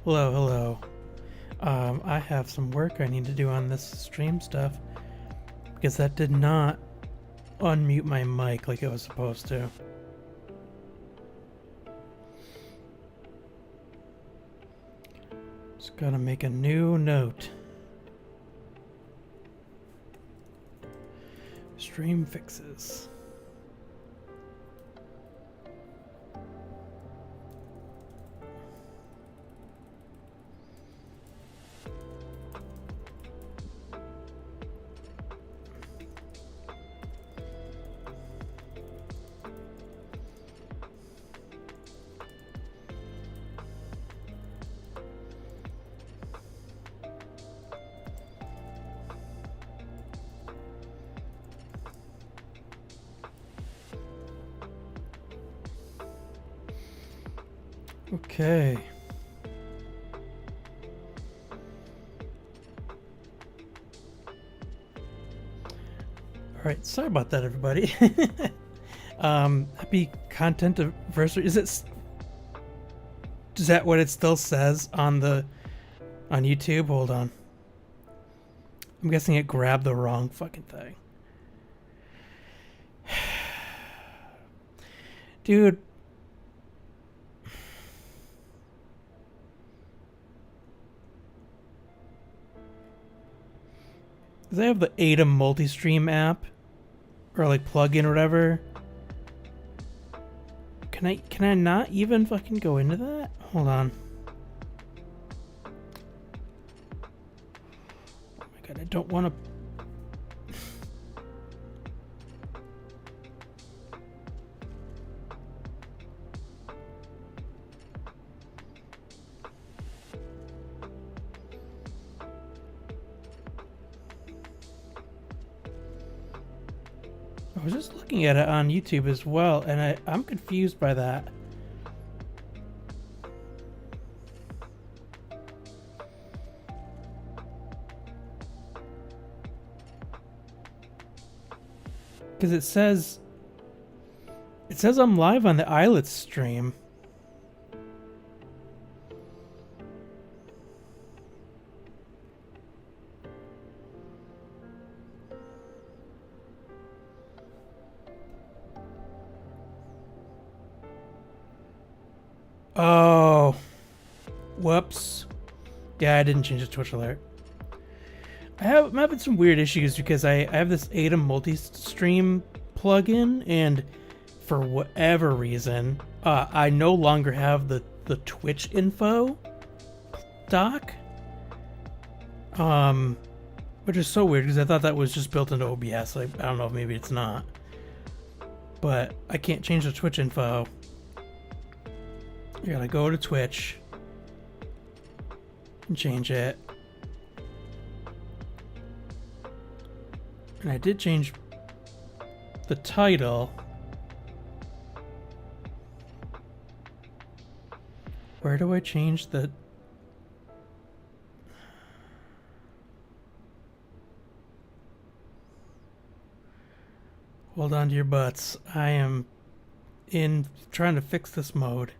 Hello, hello. I have some work I need to do on this stream stuff because that did not unmute my mic like it was supposed to. Just gotta make a new note. Stream fixes. Okay. Alright, sorry about that, everybody. Happy content anniversary. Is that what it still says on YouTube? Hold on. I'm guessing it grabbed the wrong fucking thing. Dude. Does I have the Ada multi-stream app? Or like plug-in or whatever? Can I not even fucking go into that? Hold on. Oh my god, I don't want to. I was just looking at it on YouTube as well, and I'm confused by that. Because it says I'm live on the Islets stream. Oh, whoops. Yeah, I didn't change the Twitch alert. I'm having some weird issues because I have this Ada multi-stream plugin, and for whatever reason, I no longer have the Twitch info doc. Which is so weird because I thought that was just built into OBS. Like, I don't know if maybe it's not. But I can't change the Twitch info. You gotta go to Twitch and change it. And I did change the title. Where do I change the... Hold on to your butts. I am in trying to fix this mode.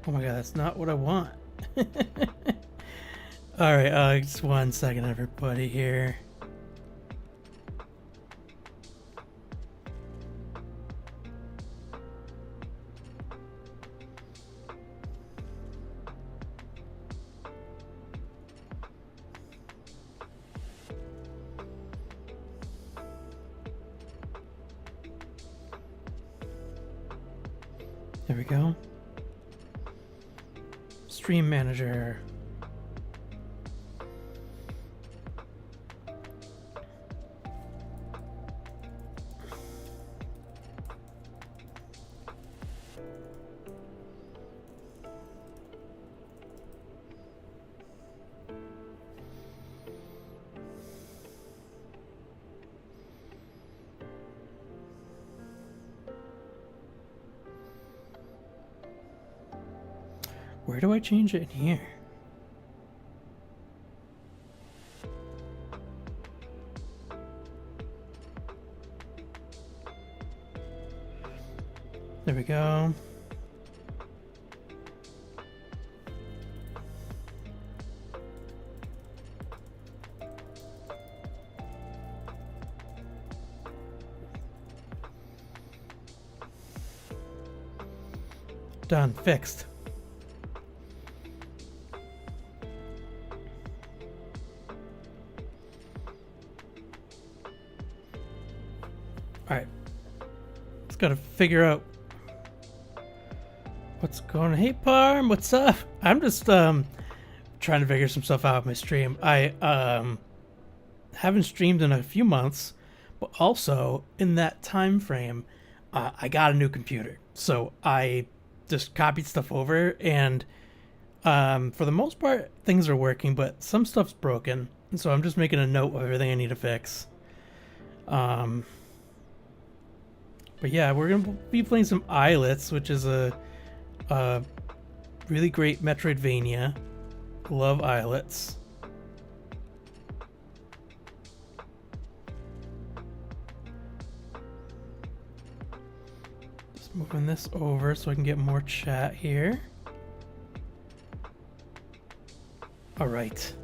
Oh my god, that's not what I want. Alright, just 1 second, everybody here. There we go. Stream manager. Where do I change it in here? There we go. Done. Fixed. Alright. Just gotta figure out what's going on. Hey Parm, what's up? I'm just trying to figure some stuff out with my stream. I haven't streamed in a few months, but also in that time frame, I got a new computer. So I just copied stuff over, and for the most part things are working, but some stuff's broken, and so I'm just making a note of everything I need to fix. But yeah, we're gonna be playing some Islets, which is a really great Metroidvania. Love Islets. Moving this over so I can get more chat here. All right.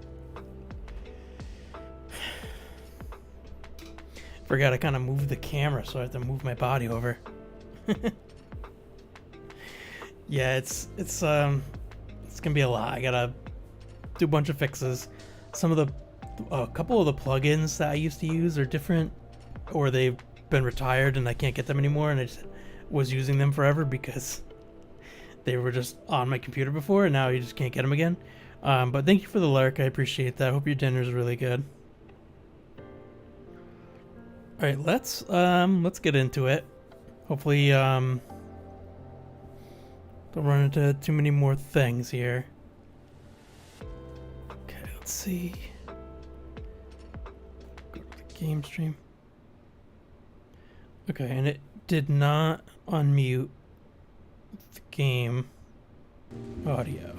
Forgot I kind of moved the camera, so I have to move my body over. Yeah, it's gonna be a lot. I gotta do a bunch of fixes. A couple of the plugins that I used to use are different, or they've been retired and I can't get them anymore, and I just was using them forever because they were just on my computer before, and now you just can't get them again. But thank you for the lurk. I appreciate that. I hope your dinner's really good. All right, let's get into it. Hopefully, don't run into too many more things here. Okay, let's see. Go to the game stream. Okay, and it did not unmute the game audio.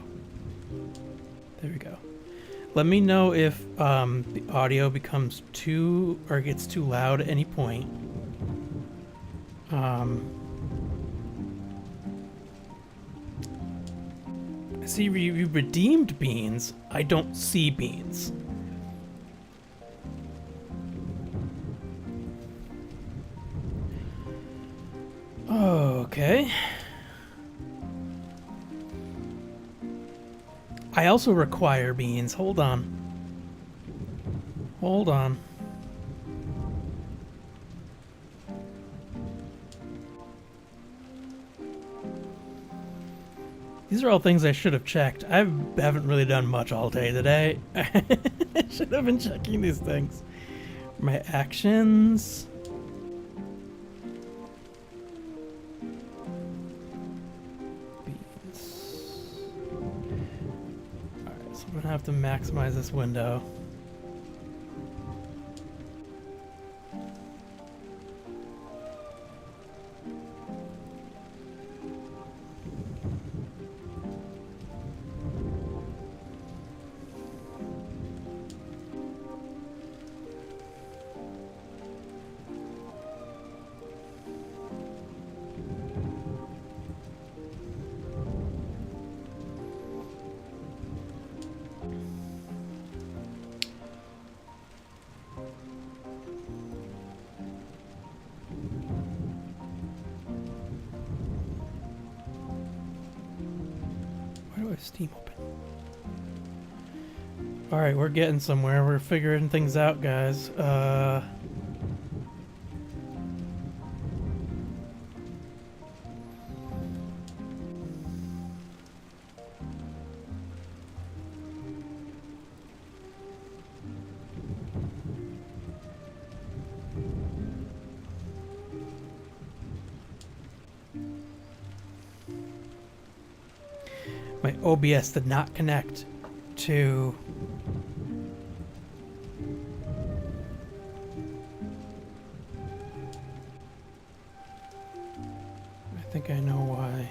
There we go. Let me know if the audio becomes too or gets too loud at any point. I see you redeemed beans. I don't see beans. Okay. I also require beans. Hold on. Hold on. These are all things I should have checked. I haven't really done much all day today. I should have been checking these things. My actions. I'm gonna have to maximize this window. Steam open. All right, we're getting somewhere. We're figuring things out, guys. My OBS did not connect to I think I know why.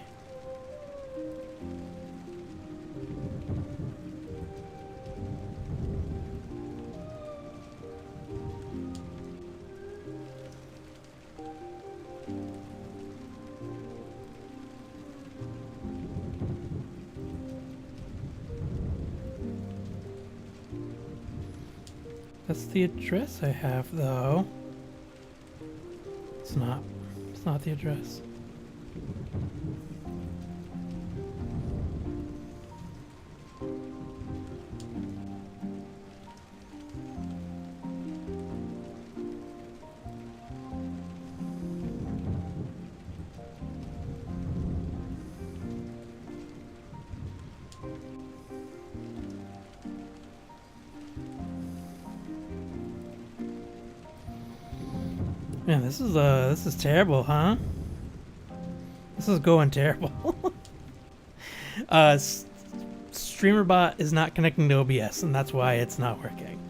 That's the address I have, though. It's not. It's not the address. Man, this is terrible, huh? This is going terrible. StreamerBot is not connecting to OBS, and that's why it's not working.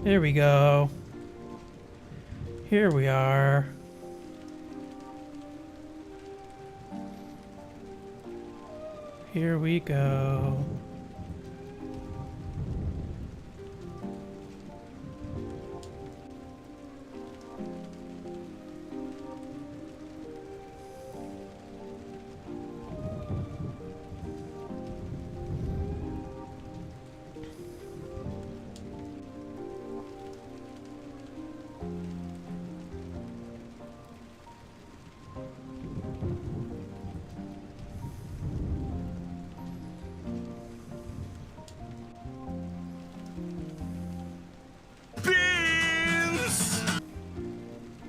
Here we go. Here we are. Here we go.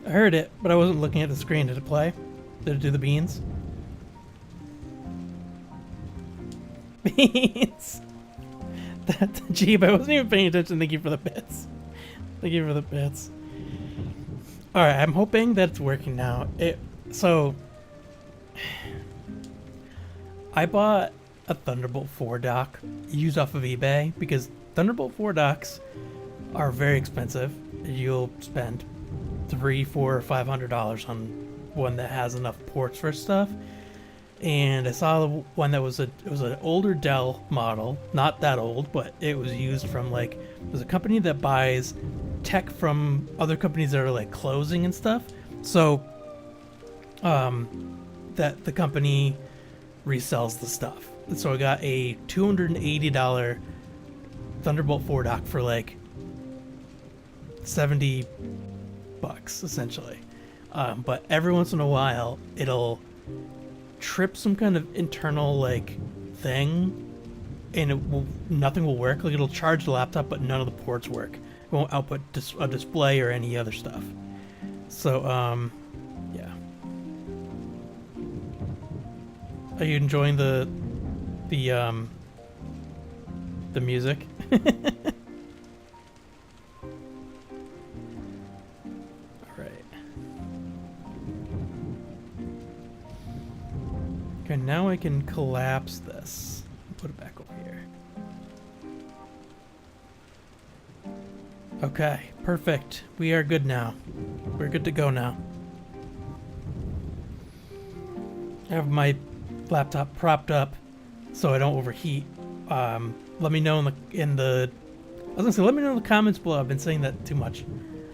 I heard it, but I wasn't looking at the screen. Did it play? Did it do the beans? Beans! That Jeep, I wasn't even paying attention. Thank you for the bits. Thank you for the bits. Alright, I'm hoping that it's working now. So, I bought a Thunderbolt 4 dock used off of eBay because Thunderbolt 4 docks are very expensive. You'll spend $300, $400, or $500 on one that has enough ports for stuff. And I saw the one that was an older Dell model, not that old, but it was used from there's a company that buys tech from other companies that are like closing and stuff. So that the company resells the stuff. So I got a $280 Thunderbolt 4 dock for like $70 essentially. But every once in a while it'll trip some kind of internal thing and nothing will work. Like it'll charge the laptop but none of the ports work. It won't output a display or any other stuff. So yeah. Are you enjoying the music? Okay, now I can collapse this. Put it back over here. Okay, perfect. We are good now. We're good to go now. I have my laptop propped up so I don't overheat. Let me know in the I was gonna say let me know in the comments below. I've been saying that too much.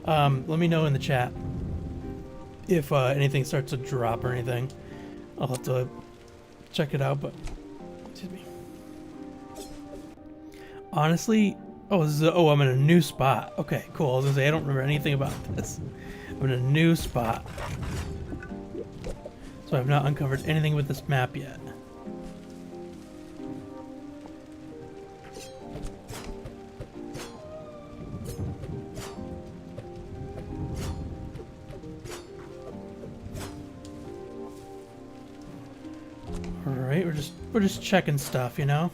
Let me know in the chat if anything starts to drop or anything. I'll have to check it out, but excuse me. Honestly, I'm in a new spot. Okay, cool. I was gonna say I don't remember anything about this. I'm in a new spot, so I've not uncovered anything with this map yet. Alright, we're just checking stuff, you know?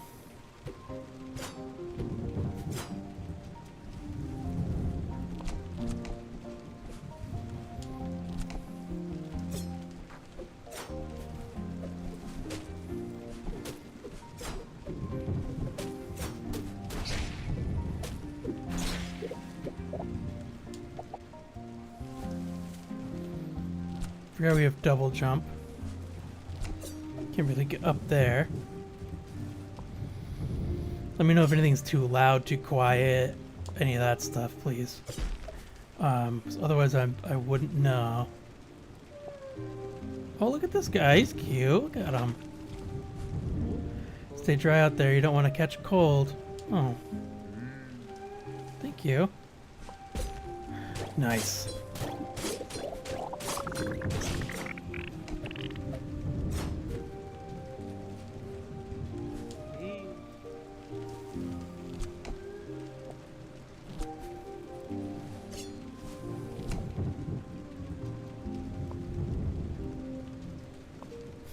Forgot we have double jump. Can't really get up there. Let me know if anything's too loud, too quiet. any of that stuff, please. Otherwise I wouldn't know. Oh, look at this guy. He's cute. Look at him. Stay dry out there. You don't want to catch a cold. Oh. Thank you. Nice.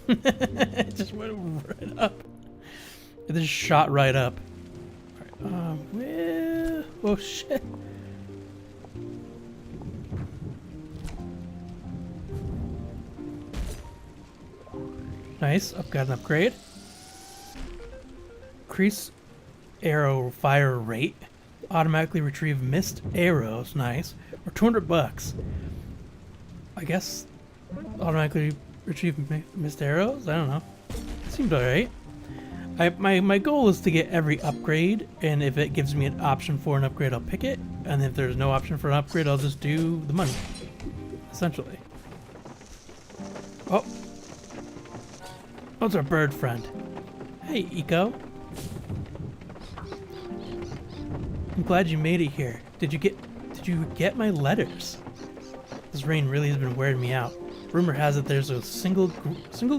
It just went right up. It just shot right up. Alright, oh shit. Nice, I've got an upgrade. Increase arrow fire rate. Automatically retrieve missed arrows. Nice. Or $200. I guess automatically retrieve missed arrows? I don't know. Seemed alright. My goal is to get every upgrade, and if it gives me an option for an upgrade, I'll pick it. And if there's no option for an upgrade, I'll just do the money. Essentially. Oh. Oh, it's our bird friend. Hey, Eco. I'm glad you made it here. Did you get my letters? This rain really has been wearing me out. Rumor has it there's a single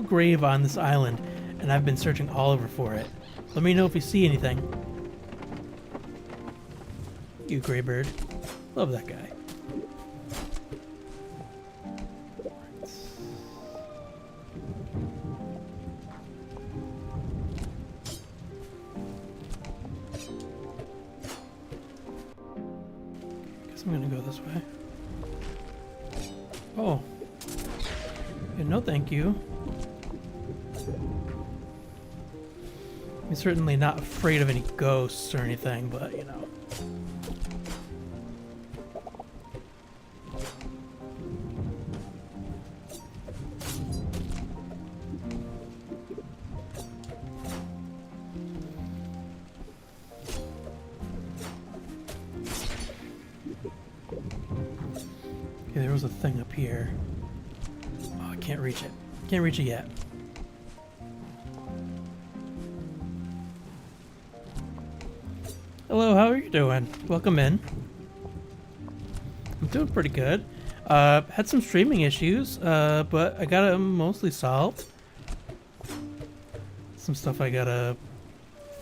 grave on this island, and I've been searching all over for it. Let me know if you see anything. You Greybird. Love that guy. Guess I'm gonna go this way. Oh. Yeah, no thank you. I'm certainly not afraid of any ghosts or anything, but you know. Okay, there was a thing up here. Oh, I can't reach it. Can't reach it yet. Hello, how are you doing? Welcome in. I'm doing pretty good. Had some streaming issues, but I got them mostly solved. Some stuff I gotta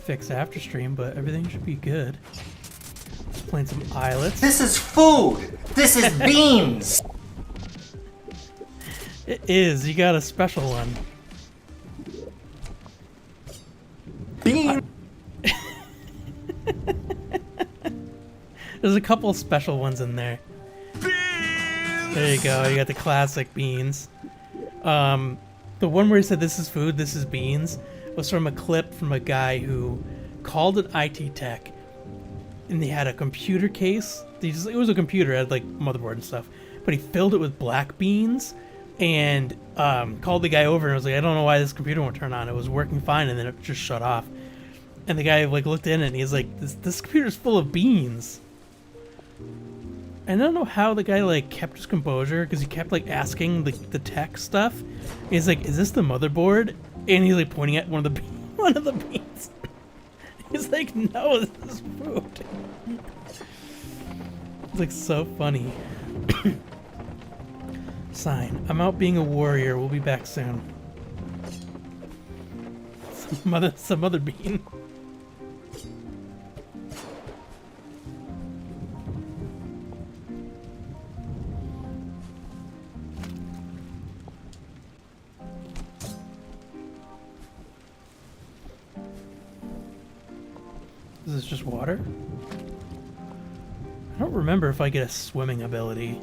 fix after stream, but everything should be good. Just playing some Islets. This is food! This is beans! It is. You got a special one. Beans! There's a couple special ones in there. Beans! There you go. You got the classic beans. The one where he said "This is food, this is beans" was from a clip from a guy who called an IT tech, and they had a computer case. It was a computer, it had like motherboard and stuff, but he filled it with black beans, and called the guy over and was like, "I don't know why this computer won't turn on. It was working fine, and then it just shut off." And the guy like looked in and he's like, "This computer's full of beans." And I don't know how the guy like kept his composure, because he kept like asking the tech stuff. And he's like, "Is this the motherboard?" And he's like pointing at one of the beans. He's like, "No, this is food." It's like so funny. Sign. I'm out being a warrior. We'll be back soon. Some other bean. Is this just water? I don't remember if I get a swimming ability.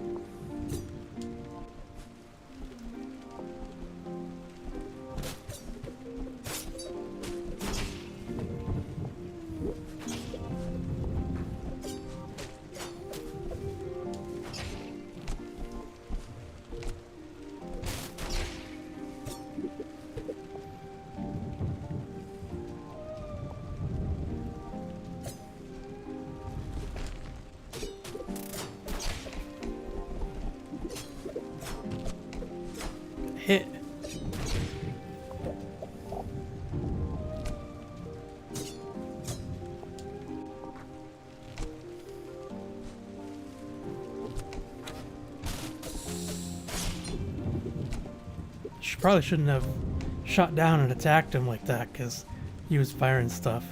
hit. Probably shouldn't have shot down and attacked him like that because he was firing stuff.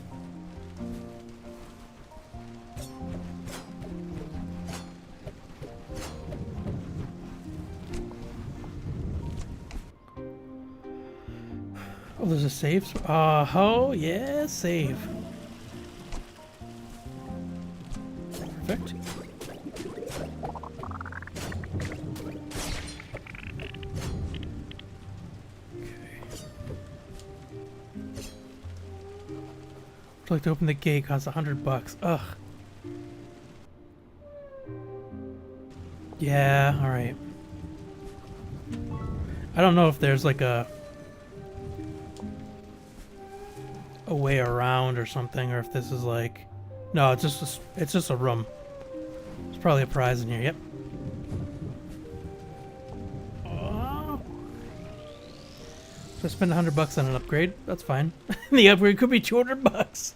Oh, there's a save? Oh, yeah, save. Perfect. Would like to open the gate, costs $100. Ugh. Yeah, alright. I don't know if there's like a way around or something, or if this is like... No, it's just a room. There's probably a prize in here, yep. Oh. So I spend $100 on an upgrade, that's fine. The upgrade could be $200.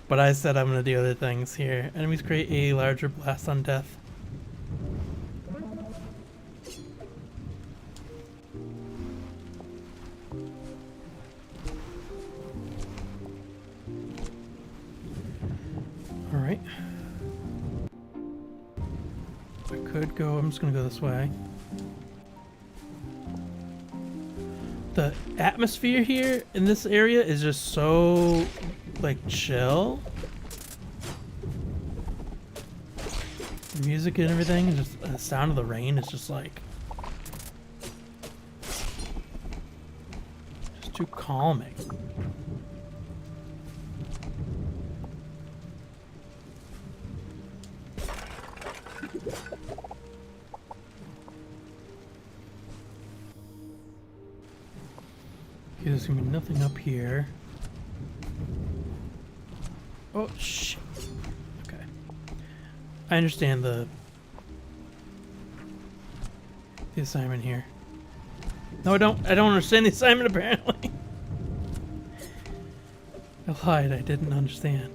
But I said I'm gonna do other things here. Enemies create a larger blast on death. Alright. I could go, I'm just gonna go this way. The atmosphere here in this area is just so, like, chill. The music and everything, just the sound of the rain is just like... just too calming. Okay, there's gonna be nothing up here. Oh, shit. Okay. I understand the assignment here. No, I don't understand the assignment, apparently. I lied, I didn't understand.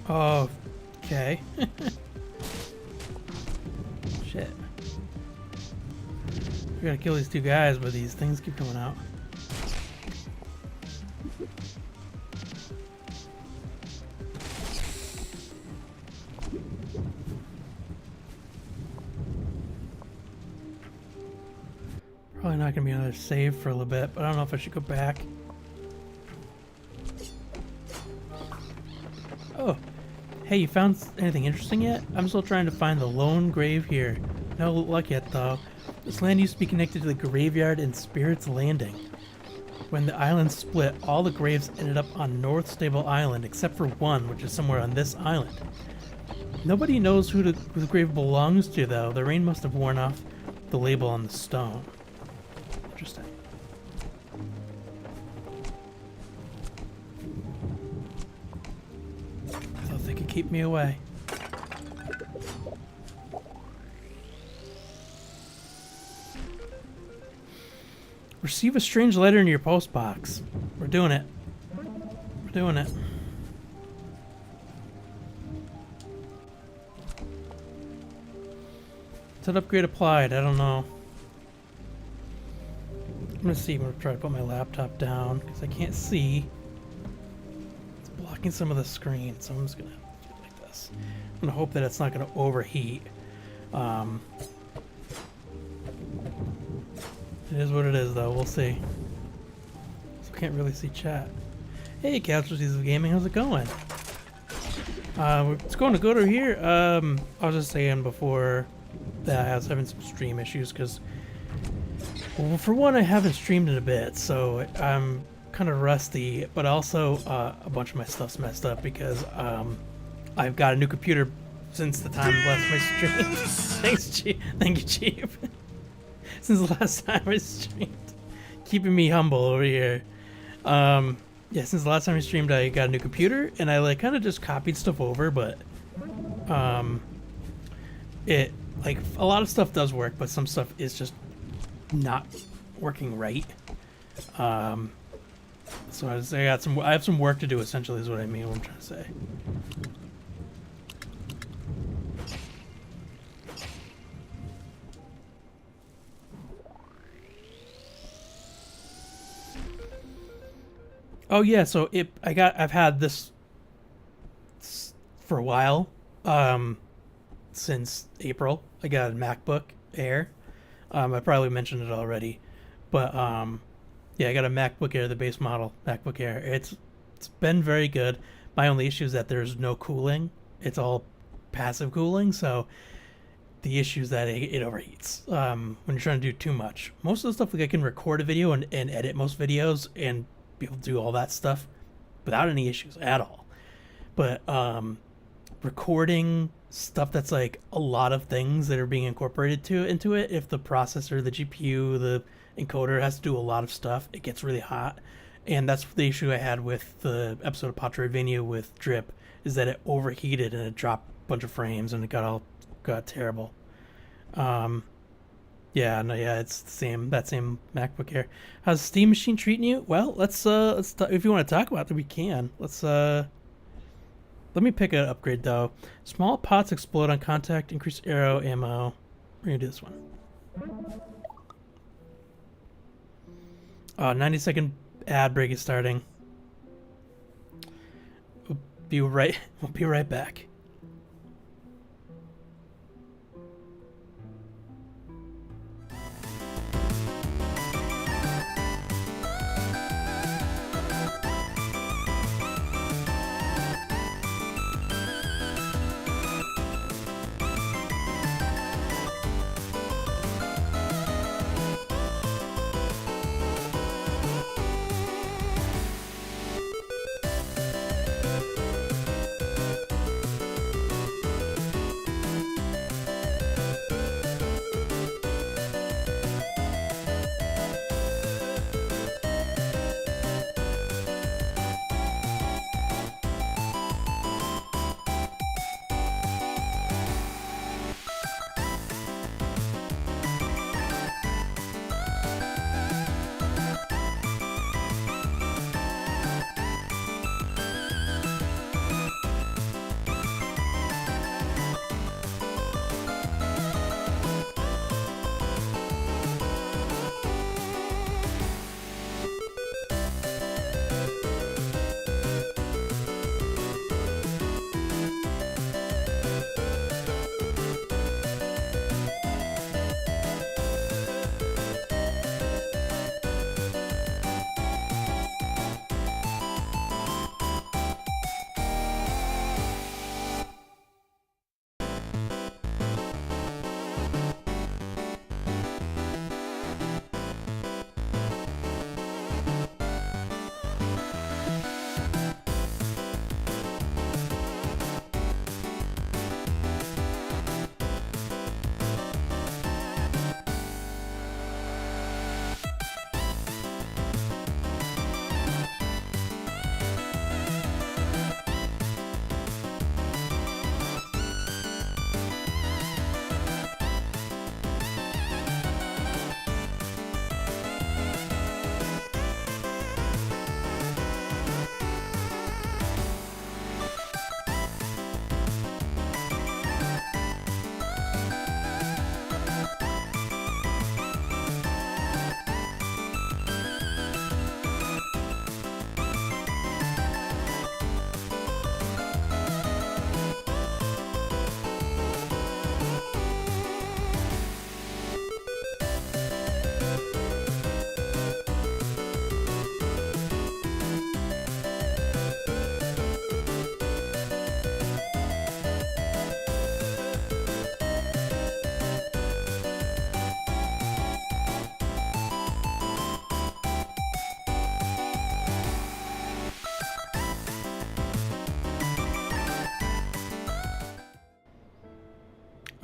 Oh, okay. Shit. We gotta kill these two guys, but these things keep coming out. Probably not gonna be another save for a little bit, but I don't know if I should go back. Oh. Hey, you found anything interesting yet? I'm still trying to find the lone grave here. No luck yet, though. This land used to be connected to the graveyard in Spirit's Landing. When the island split, all the graves ended up on North Stable Island, except for one, which is somewhere on this island. Nobody knows who the grave belongs to, though. The rain must have worn off the label on the stone. Interesting. They could keep me away. Receive a strange letter in your post box. We're doing it. We're doing it. Said upgrade applied. I don't know. I'm gonna see. I'm gonna try to put my laptop down because I can't see. Blocking some of the screen, so I'm just gonna do it like this. I'm gonna hope that it's not gonna overheat. It is what it is, though. We'll see. So can't really see chat. Hey, Casualties of Gaming, how's it going? It's going to go to here. I was just saying before that I was having some stream issues because, well, for one, I haven't streamed in a bit, so I'm kind of rusty, but also a bunch of my stuff's messed up because I've got a new computer since the time I left my stream. Thanks, Chief. Thank you, Chief. since the last time I streamed. Keeping me humble over here. Yeah, since the last time I streamed, I got a new computer, and I like kind of just copied stuff over, but it like a lot of stuff does work, but some stuff is just not working right. So I have some work to do. Essentially, is what I mean. What I'm trying to say. Oh yeah, so I've had this for a while. Since April. I got a MacBook Air. I probably mentioned it already, but yeah, I got a MacBook Air, the base model MacBook Air. It's been very good. My only issue is that there's no cooling. It's all passive cooling, so the issue is that it overheats when you're trying to do too much. Most of the stuff, like I can record a video and edit most videos and be able to do all that stuff without any issues at all. But recording stuff that's like a lot of things that are being incorporated into it, if the processor, the GPU, the encoder has to do a lot of stuff, it gets really hot. And that's the issue I had with the episode of Patroidvania with Drip, is that it overheated and it dropped a bunch of frames and it got terrible. Yeah, no, yeah, it's the same, that same MacBook Air. How's Steam Machine treating you? Well, let's if you want to talk about it, we can. Let me pick an upgrade though. Small pots explode on contact, increase arrow ammo. We're gonna do this one. 90-second ad break is starting. We'll be right back.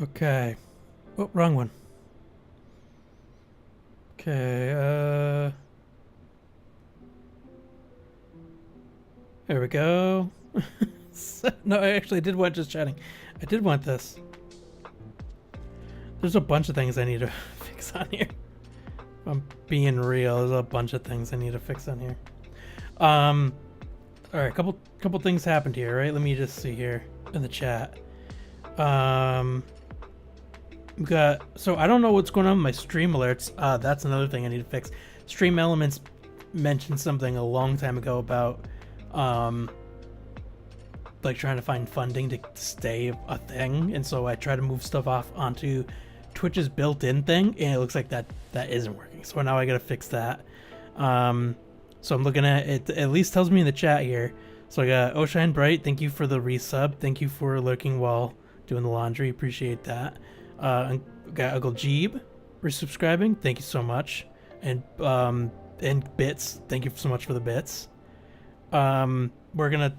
Okay. Oh, wrong one. Okay, there we go. No, I actually did want just chatting. I did want this. There's a bunch of things I need to fix on here. If I'm being real, there's a bunch of things I need to fix on here. All right, couple things happened here, right? Let me just see here in the chat. So I don't know what's going on with my stream alerts. That's another thing I need to fix. Stream Elements mentioned something a long time ago about like trying to find funding to stay a thing, and so I try to move stuff off onto Twitch's built-in thing, and it looks like that isn't working. So now I gotta fix that. So I'm looking at it. At least tells me in the chat here. So I got Oshine Bright. Thank you for the resub. Thank you for lurking while doing the laundry. Appreciate that. Got Uncle Jeeb resubscribing. Thank you so much. And Bits. Thank you so much for the bits. We're gonna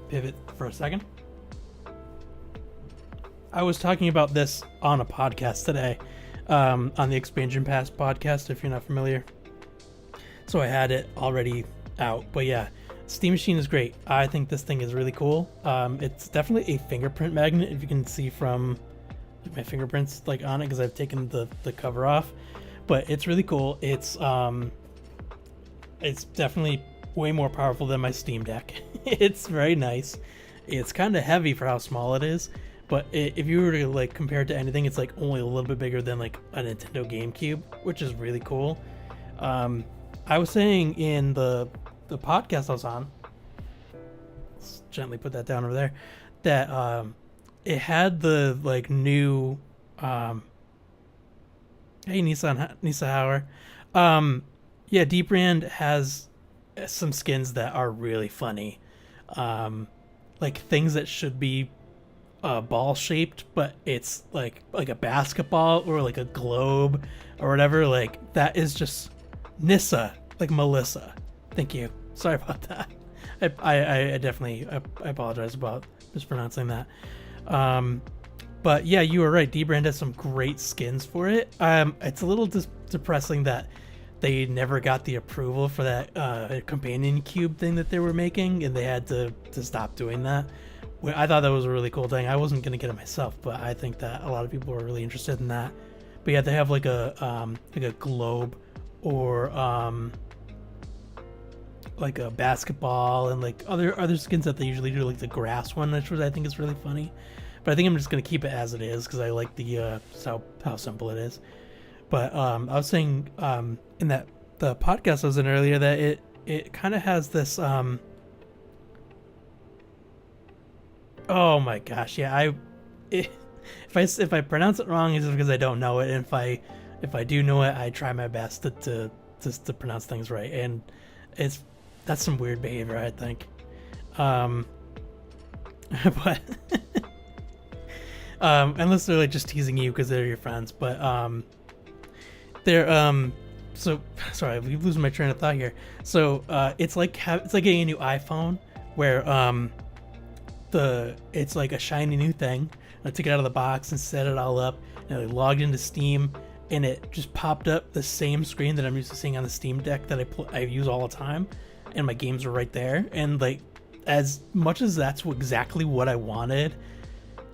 pivot for a second. I was talking about this on a podcast today, on the Expansion Pass podcast, if you're not familiar. So I had it already out, but yeah, Steam Machine is great. I think this thing is really cool. It's definitely a fingerprint magnet, if you can see from my fingerprints like on it, because I've taken the cover off. But it's really cool. It's definitely way more powerful than my Steam Deck. It's very nice. It's kind of heavy for how small it is, but if you were to like compare it to anything, it's like only a little bit bigger than like a Nintendo GameCube, which is really cool. I was saying in the podcast I was on, let's gently put that down over there, that it had the like new hey Nisa Hauer, yeah, Deep Brand has some skins that are really funny, like things that should be ball shaped, but it's like a basketball or like a globe or whatever. Like that is just Nissa, like Melissa. Thank you. Sorry about that. I definitely I apologize about mispronouncing that. But yeah, you were right. D-Brand has some great skins for it. It's a little depressing that they never got the approval for that companion cube thing that they were making, and they had to stop doing that. I thought that was a really cool thing. I wasn't gonna get it myself, but I think that a lot of people are really interested in that. But yeah, they have like a globe or like a basketball and like other skins that they usually do, like the grass one, which I think is really funny. But I think I'm just gonna keep it as it is because I like the how simple it is. But I was saying in the podcast I was in earlier that it kind of has this oh my gosh, yeah, if I pronounce it wrong, it's because I don't know it, and if I do know it, I try my best to pronounce things right, and that's some weird behavior, I think. But unless they're like just teasing you because they're your friends, but they're so sorry, I'm losing my train of thought here. So it's like getting a new iPhone where it's like a shiny new thing. I took it out of the box and set it all up, and I logged into Steam, and it just popped up the same screen that I'm used to seeing on the Steam Deck that I use all the time, and my games are right there. And like, as much as that's exactly what I wanted,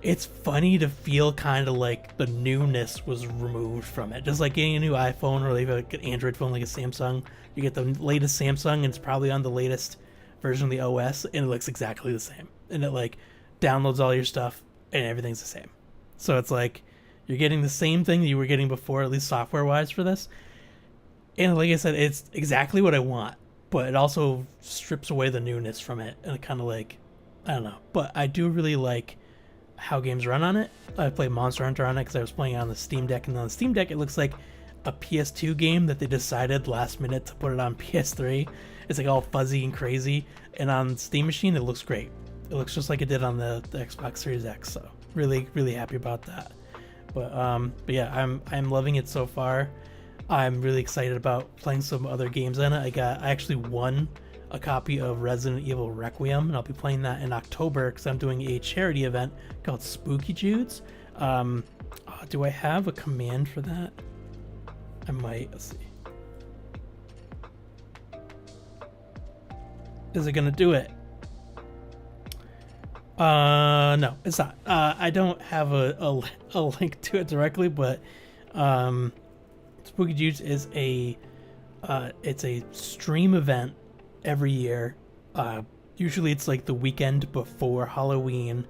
it's funny to feel kind of like the newness was removed from it. Just like getting a new iPhone or like an Android phone, like a Samsung. You get the latest Samsung, and it's probably on the latest version of the OS, and it looks exactly the same. And it like downloads all your stuff, and everything's the same. So it's like you're getting the same thing that you were getting before, at least software-wise for this. And like I said, it's exactly what I want, but it also strips away the newness from it, and it kind of like, I don't know. But I do really like how games run on it. I played Monster Hunter on it because I was playing it on the Steam Deck, and on the Steam Deck it looks like a PS2 game that they decided last minute to put it on PS3. It's like all fuzzy and crazy, and on Steam Machine it looks great. It looks just like it did on the Xbox Series X, so really happy about that. But yeah, I'm loving it so far. I'm really excited about playing some other games on it. I actually won a copy of Resident Evil Requiem, and I'll be playing that in October because I'm doing a charity event called Spooky Judes. Do I have a command for that? I might. Let's see. Is it gonna do it? No, it's not. I don't have a link to it directly, but Spooky Juice is it's a stream event every year. Usually it's like the weekend before Halloween.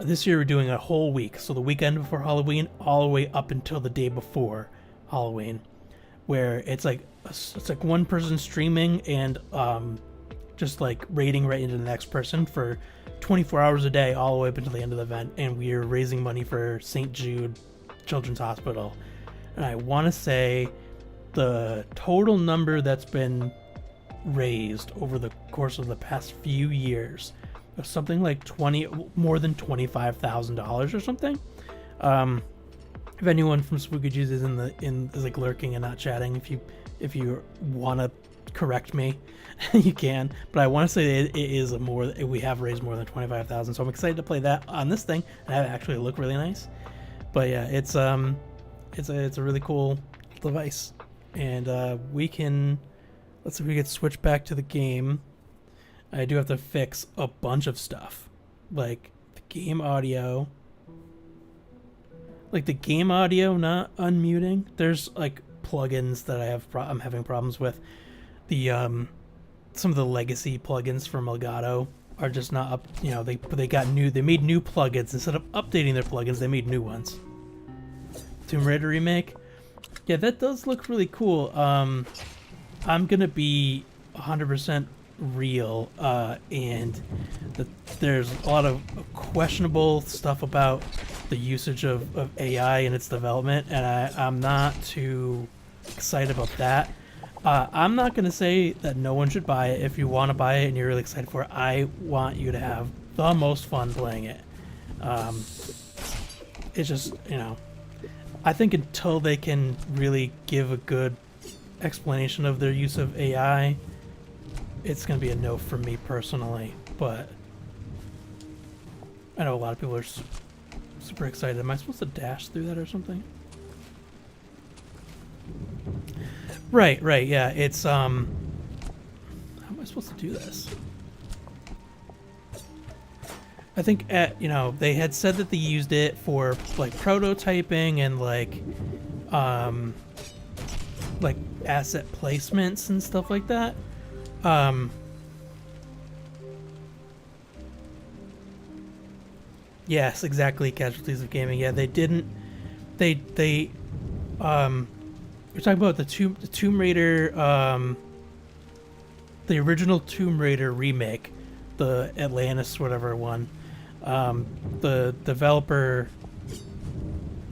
This year we're doing a whole week, so the weekend before Halloween all the way up until the day before Halloween, where it's like one person streaming and just like raiding right into the next person for 24 hours a day all the way up until the end of the event, and we are raising money for St. Jude Children's Hospital. And I want to say the total number that's been raised over the course of the past few years was something like more than $25,000 or something. If anyone from Spooky Juice is is like lurking and not chatting, if you want to correct me, you can. But I want to say it is we have raised more than 25,000, so I'm excited to play that on this thing and have it actually look really nice. But yeah, it's a really cool device, and we can. Let's see if we can switch back to the game. I do have to fix a bunch of stuff, like the game audio. Like the game audio not unmuting. There's like plugins that I'm having problems with. The some of the legacy plugins from Elgato are just not up. You know, they made new plugins instead of updating their plugins. They made new ones. Tomb Raider remake. Yeah, that does look really cool. I'm gonna be 100% real, and there's a lot of questionable stuff about the usage of AI in its development, and I'm not too excited about that. I'm not gonna say that no one should buy it. If you want to buy it and you're really excited for it, I want you to have the most fun playing it. It's just, I think until they can really give a good explanation of their use of AI, it's going to be a no for me personally. But I know a lot of people are super excited. Am I supposed to dash through that or something? Right, yeah, it's how am I supposed to do this? I think they had said that they used it for like prototyping and like asset placements and stuff like that. Yes, exactly. Casualties of gaming. Yeah, they didn't. We're talking about the Tomb Raider, the original Tomb Raider remake, the Atlantis whatever one. The developer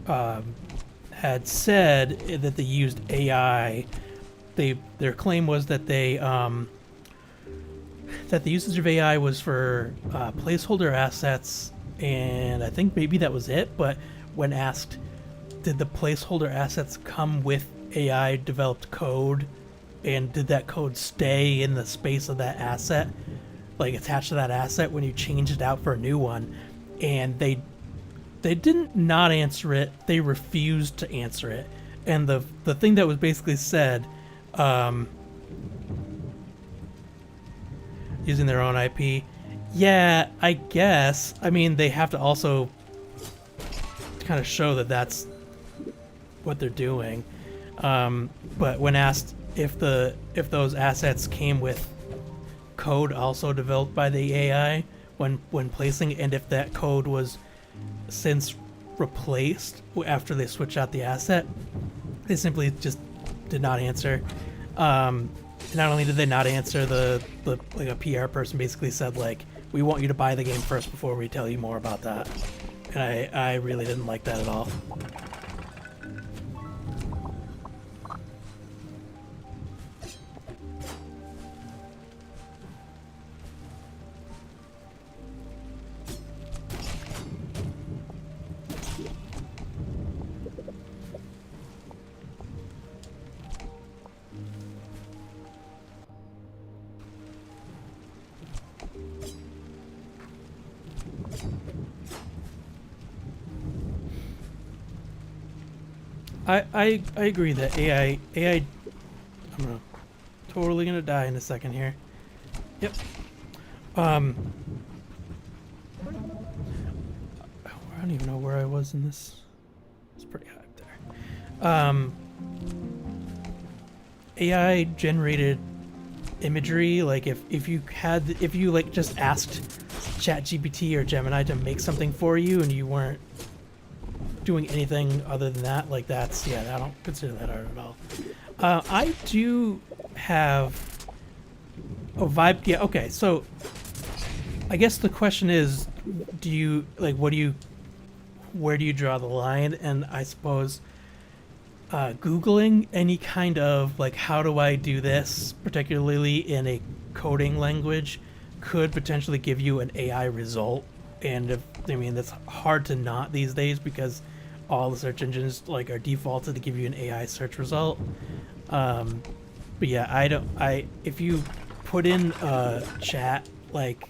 had said that they used AI. Their claim was that that the usage of AI was for placeholder assets, and I think maybe that was it. But when asked, did the placeholder assets come with AI developed code, and did that code stay in the space of that asset, like attached to that asset when you changed it out for a new one? And they didn't not answer it, they refused to answer it. And the thing that was basically said, using their own IP, yeah, I guess. I mean, they have to also kind of show that that's what they're doing. But when asked if those assets came with code also developed by the AI when placing, and if that code was since replaced after they switch out the asset, they simply just did not answer. Not only did they not answer, like a PR person basically said, like, we want you to buy the game first before we tell you more about that. And I really didn't like that at all. I agree that AI. Totally gonna die in a second here. Yep. I don't even know where I was in this. It's pretty high up there. AI generated imagery, like if you like just asked ChatGPT or Gemini to make something for you and you weren't doing anything other than that, like that's, yeah, I don't consider that art at all. I do have a vibe. Yeah, okay, so I guess the question is, do you like, where do you draw the line? And I suppose Googling any kind of like, how do I do this, particularly in a coding language, could potentially give you an AI result. And I mean, that's hard to not these days because all the search engines like are defaulted to give you an AI search result. But yeah, if you put in a chat like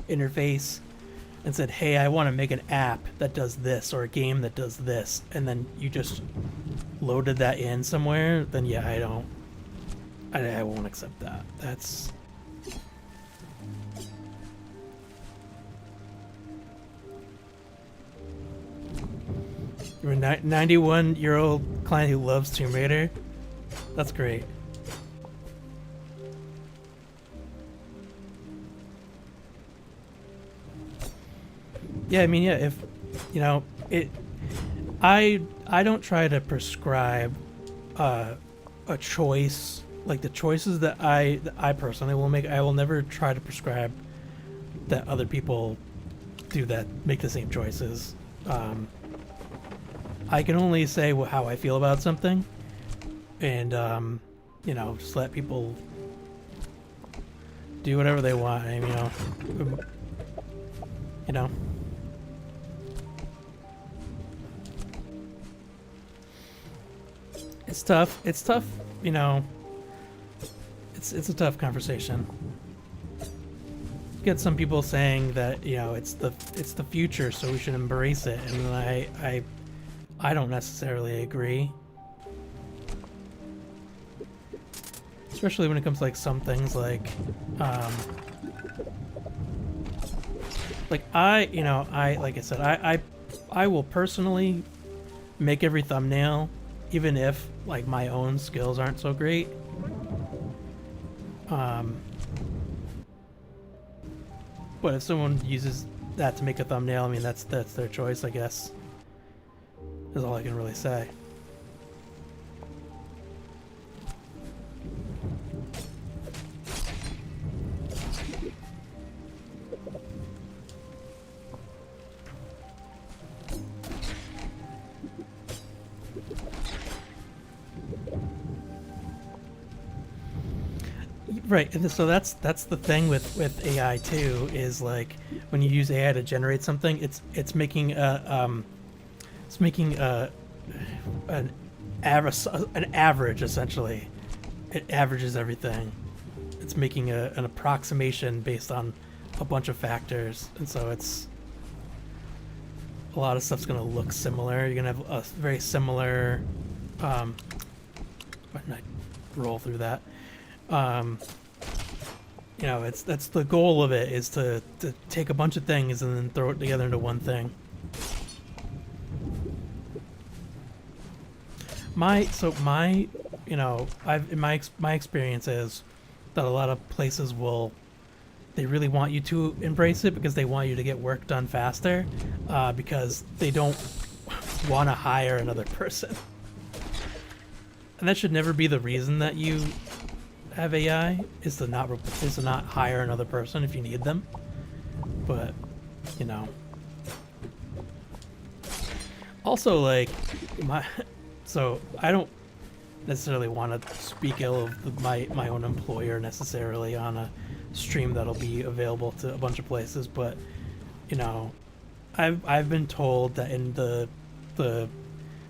interface and said, hey, I want to make an app that does this or a game that does this, and then you just loaded that in somewhere, then yeah, I won't accept that. That's... You're a 91-year-old client who loves Tomb Raider? That's great. Yeah, I mean, yeah, if, you know, I don't try to prescribe a choice, like the choices that I personally will make. I will never try to prescribe that other people do that, make the same choices. I can only say how I feel about something, and you know, just let people do whatever they want. I mean, you know. It's tough. It's tough, you know. It's a tough conversation. You get some people saying that, you know, it's the future, so we should embrace it, and I don't necessarily agree. Especially when it comes to like some things like like I said, I will personally make every thumbnail, even if like my own skills aren't so great. But if someone uses that to make a thumbnail, I mean, that's their choice, I guess. Is all I can really say. Right, and so that's the thing with AI too, is like when you use AI to generate something, it's making an average essentially. It averages everything. It's making an approximation based on a bunch of factors, and so it's a lot of stuff's gonna look similar. You're gonna have a very similar. Why didn't I roll through that? You know, that's the goal of it, is to take a bunch of things and then throw it together into one thing. You know, my experience is that a lot of places they really want you to embrace it because they want you to get work done faster, because they don't want to hire another person. And that should never be the reason that you have AI, is to not hire another person if you need them. But, you know. Also, like, so I don't necessarily want to speak ill of my own employer necessarily on a stream that'll be available to a bunch of places, but, you know, I've been told that in the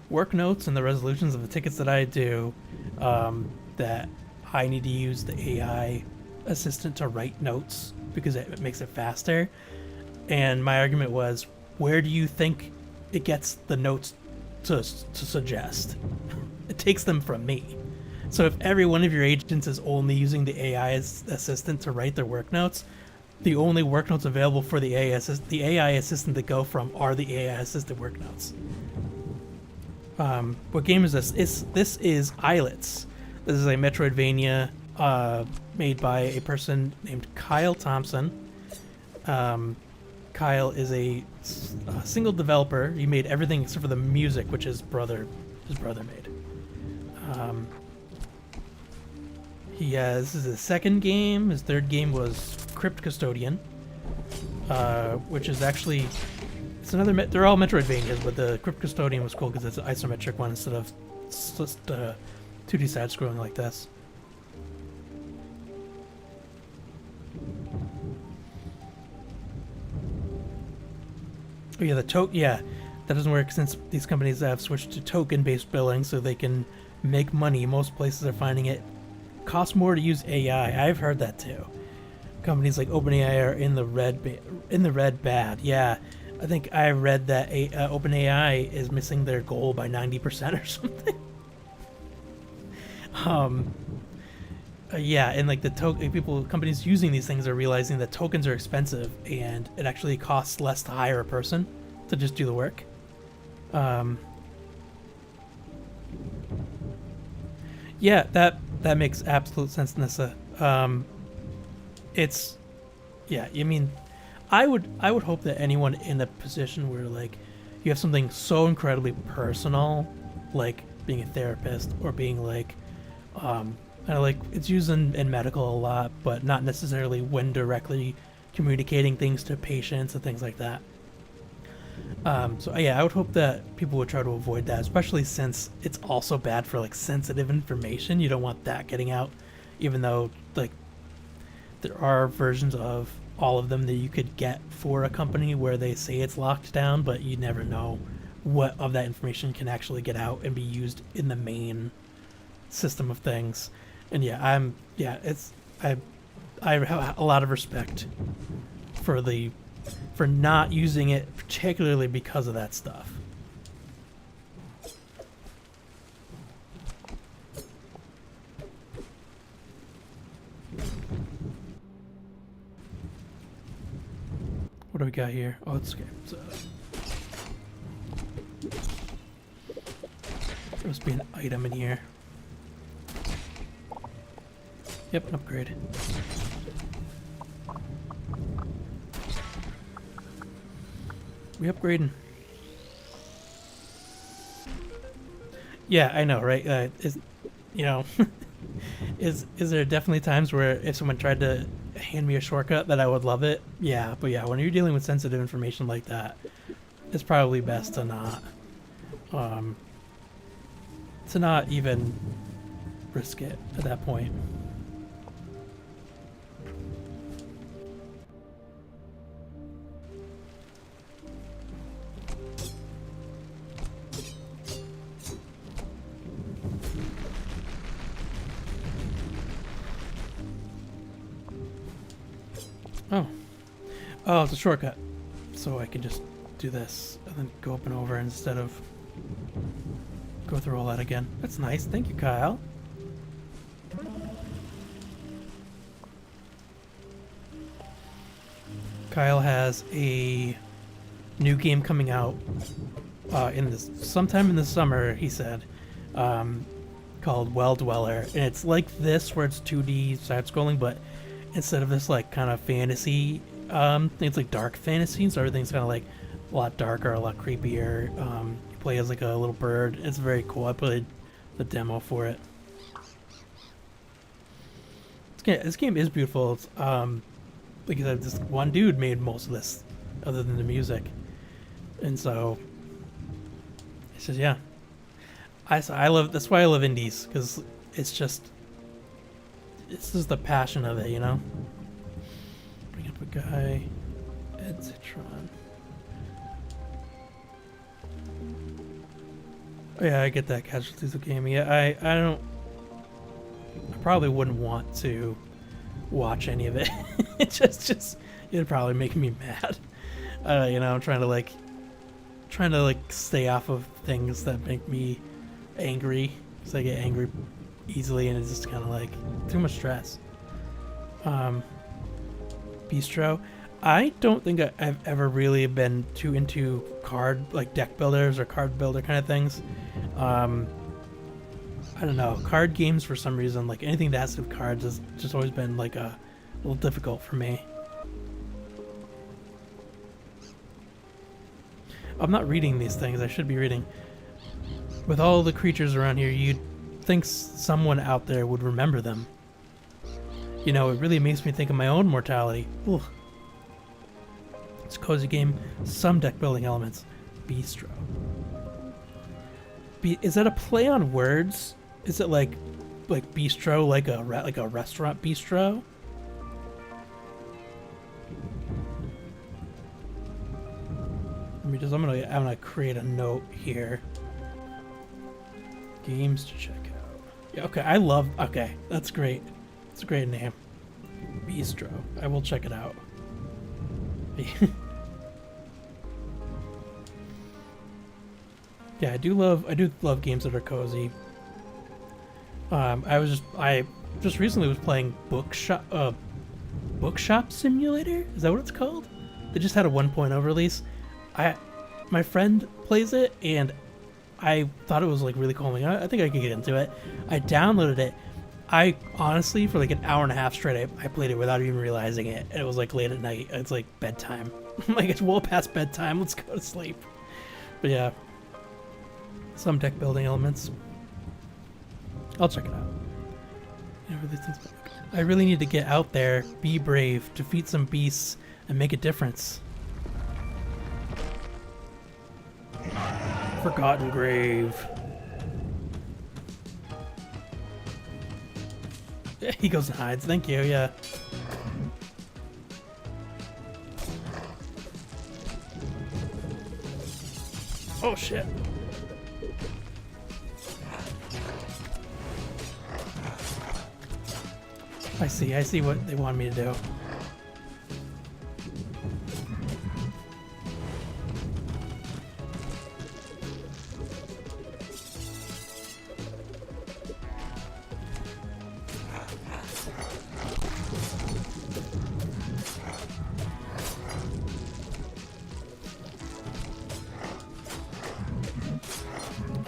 work notes and the resolutions of the tickets that I do, that I need to use the AI assistant to write notes because it makes it faster. And my argument was, where do you think it gets the notes to suggest. It takes them from me. So if every one of your agents is only using the AI assistant to write their work notes, the only work notes available for the AI assistant to go from are the AI assisted work notes. What game is this? This is Islets. This is a Metroidvania made by a person named Kyle Thompson. Kyle is a single developer. He made everything except for the music, which his brother made. This is his second game. His third game was Crypt Custodian, which is actually, it's another. They're all Metroidvanias, but the Crypt Custodian was cool because it's an isometric one instead of just 2D side scrolling like this. Oh yeah, that doesn't work since these companies have switched to token-based billing, so they can make money. Most places are finding it costs more to use AI. I've heard that too. Companies like OpenAI are in the red bad. Yeah, I think I read that OpenAI is missing their goal by 90% or something. Yeah, and like companies using these things are realizing that tokens are expensive, and it actually costs less to hire a person to just do the work. Yeah, that makes absolute sense, Nissa. I mean, I would hope that anyone in a position where like you have something so incredibly personal, like being a therapist or being like, like it's used in medical a lot, but not necessarily when directly communicating things to patients and things like that. So yeah, I would hope that people would try to avoid that, especially since it's also bad for like sensitive information. You don't want that getting out, even though like there are versions of all of them that you could get for a company where they say it's locked down, but you never know what of that information can actually get out and be used in the main system of things. And yeah, I have a lot of respect for not using it, particularly because of that stuff. What do we got here? Oh, it's okay. So, there must be an item in here. Yep, an upgrade. We upgrading. Yeah, I know, right? Is there definitely times where if someone tried to hand me a shortcut that I would love it? Yeah, but yeah, when you're dealing with sensitive information like that, it's probably best to not even risk it at that point. Oh, it's a shortcut. So I can just do this and then go up and over instead of go through all that again. That's nice. Thank you, Kyle. Kyle has a new game coming out sometime in the summer, he said, called Well Dweller. And it's like this where it's 2D side-scrolling, but instead of this like kind of fantasy it's like dark fantasy, so everything's kind of like a lot darker, a lot creepier. You play as like a little bird. It's very cool. I played the demo for it. This game is beautiful. It's, like I said, this one dude made most of this, other than the music, and so it's just yeah. I love. That's why I love indies, because it's just the passion of it, you know. Bring up a guy, Ed Citron. Oh yeah, I get that. Casualties of gaming. Yeah, I don't. I probably wouldn't want to watch any of it. It just it'd probably make me mad. You know, I'm trying trying to like stay off of things that make me angry, because I get angry easily, and it's just kind of like too much stress. Bistro. I don't think I've ever really been too into like deck builders or card builder kind of things. I don't know, card games for some reason, like anything that has to do with cards has just always been like a little difficult for me. I'm not reading these things, I should be reading. With all the creatures around here, you'd think someone out there would remember them. You know, it really makes me think of my own mortality. Ugh. It's a cozy game, some deck building elements. Bistro. Is that a play on words? Is it like bistro, like a restaurant bistro? I'm gonna create a note here. Games to check out. Yeah, okay, okay, that's great. It's a great name. Bistro. I will check it out. Yeah, I do love games that are cozy. I just recently was playing Bookshop Simulator. Is that what it's called? They just had a 1.0 release. My friend plays it, and I thought it was like really cool. Like, I think I could get into it. I downloaded it. I honestly, for like an hour and a half straight, I played it without even realizing it. And it was like late at night. It's like bedtime. Like, it's well past bedtime. Let's go to sleep. But yeah, some deck building elements. I'll check it out. I really need to get out there, be brave, defeat some beasts, and make a difference. Forgotten Grave. He goes and hides. Thank you, yeah. Oh shit. I see what they want me to do.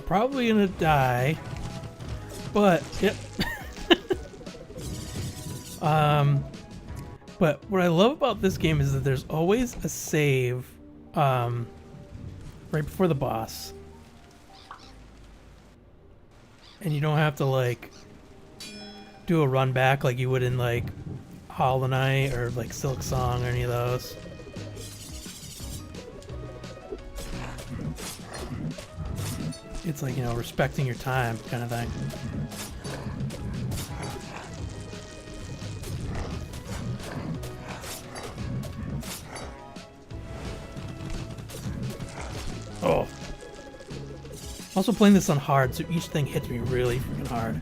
Probably gonna die, but yep. But what I love about this game is that there's always a save right before the boss, and you don't have to like do a run back like you would in like Hollow Knight or like Silk Song or any of those. It's like, you know, respecting your time kind of thing. Oh. Also playing this on hard, so each thing hits me really freaking hard.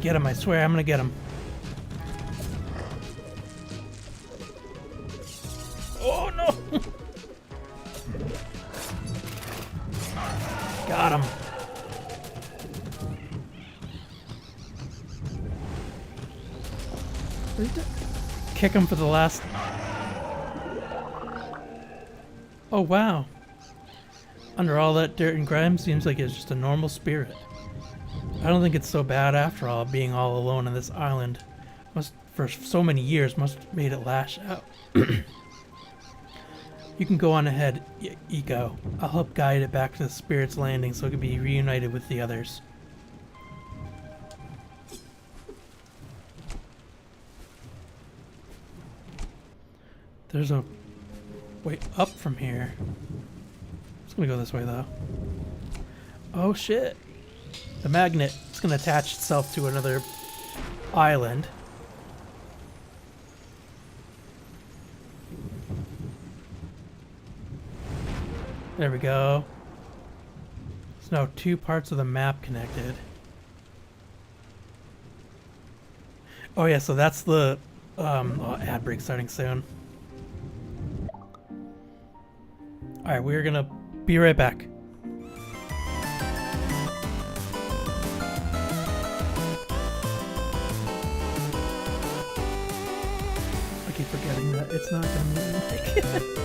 Get him, I swear I'm gonna get him. Oh no! Got him. Kick him for the last. Oh wow. Under all that dirt and grime, seems like it's just a normal spirit. I don't think it's so bad after all, being all alone on this island. Must for so many years must have made it lash out. You can go on ahead, Eco. I'll help guide it back to the Spirit's Landing so it can be reunited with the others. There's a way up from here. It's gonna go this way though. Oh shit! The magnet is gonna attach itself to another island. There we go. There's now 2 parts of the map connected. Oh yeah, so that's the ad break starting soon. Alright, we're gonna be right back. I keep forgetting that it's not gonna move.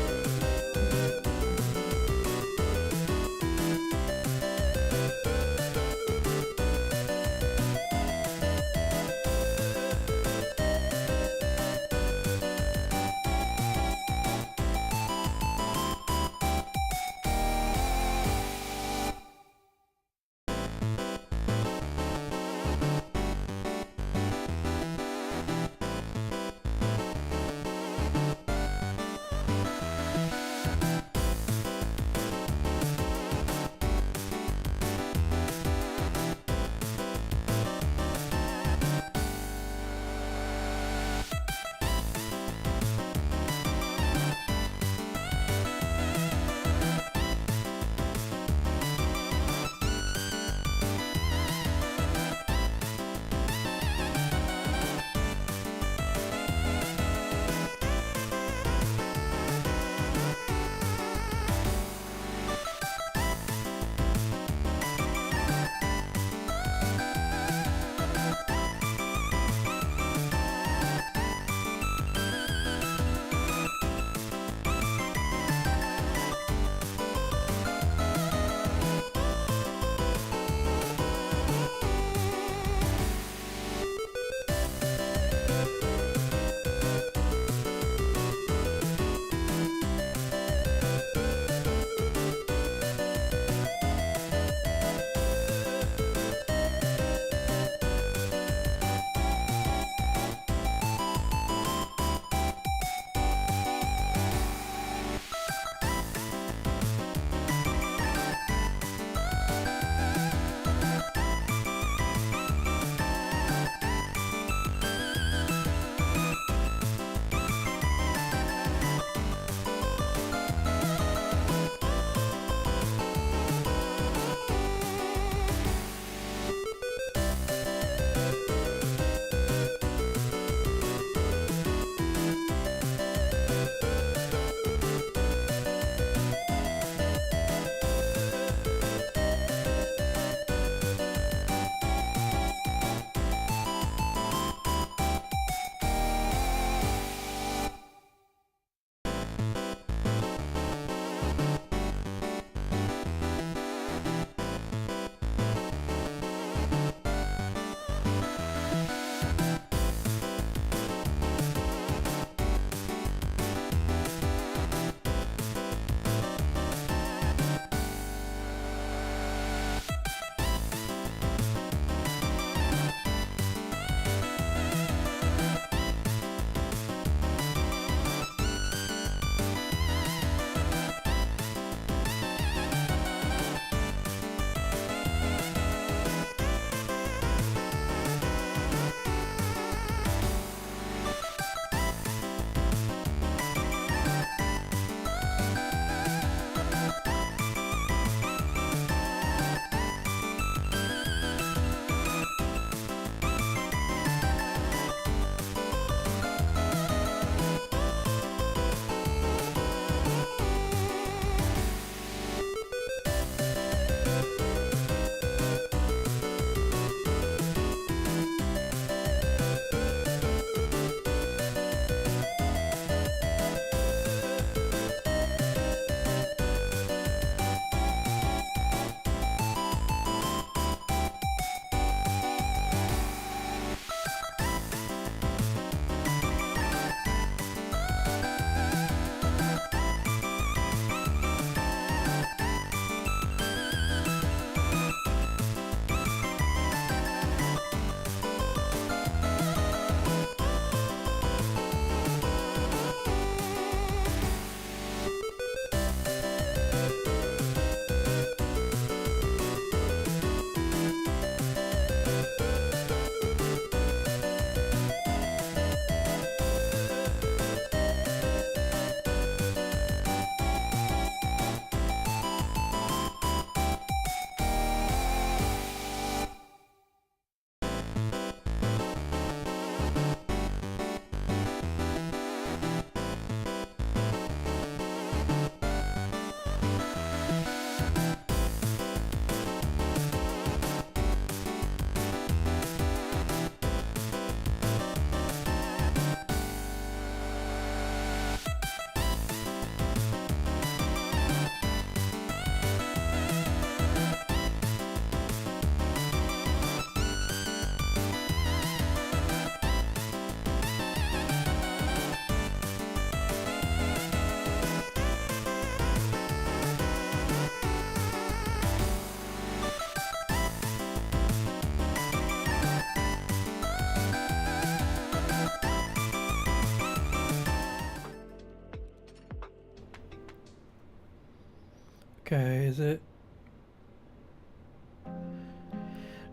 Okay, is it?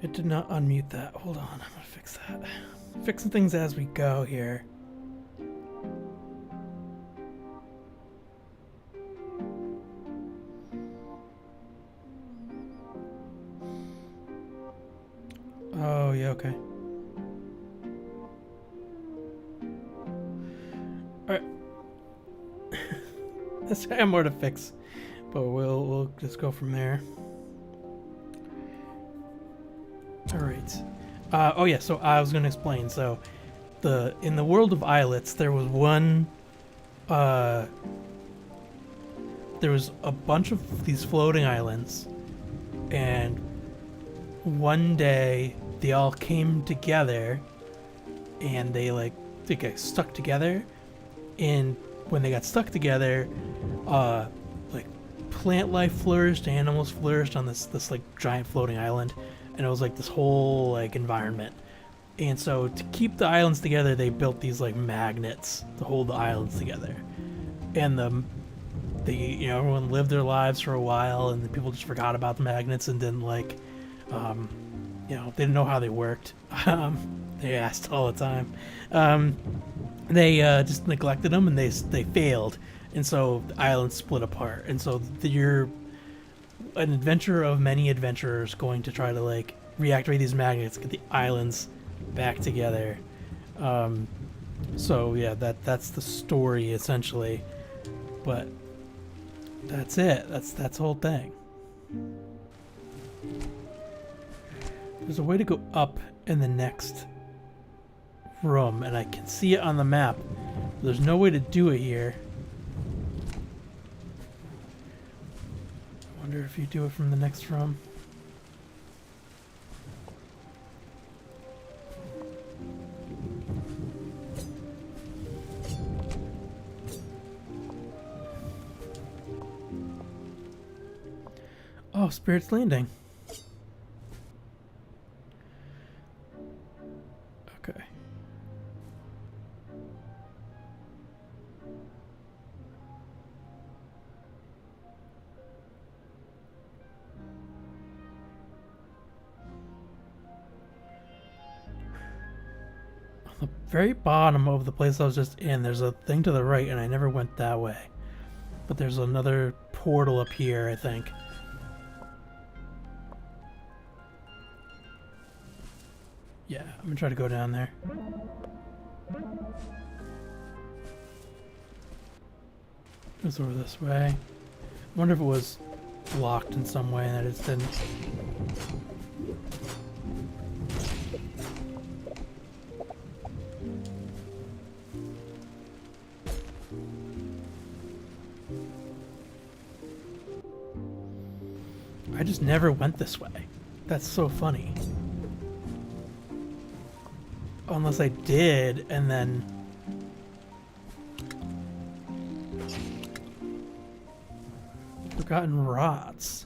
It did not unmute that. Hold on, I'm gonna fix that. Fixing things as we go here. Oh, yeah, okay. Alright. I have more to fix, but we'll just go from there. Alright. Oh yeah, so I was gonna explain. So in the world of islets, there was there was a bunch of these floating islands, and one day they all came together and they got stuck together, and when they got stuck together, like plant life flourished, animals flourished on this like giant floating island, and it was like this whole like environment. And so to keep the islands together, they built these like magnets to hold the islands together. And everyone lived their lives for a while, and the people just forgot about the magnets and didn't they didn't know how they worked. They asked all the time. They just neglected them, and they failed, and so the island split apart. And so you're an adventurer of many adventurers going to try to like reactivate these magnets, get the islands back together. So yeah, that's the story essentially. But that's it. That's the whole thing. There's a way to go up in the next room, and I can see it on the map. There's no way to do it here. I wonder if you do it from the next room. Oh, Spirit's Landing. Okay. On the very bottom of the place I was just in, there's a thing to the right, and I never went that way. But there's another portal up here, I think. Yeah, I'm gonna try to go down there. Goes over this way. I wonder if it was blocked in some way and I just didn't. I just never went this way. That's so funny. Unless I did, and then... Forgotten Rots.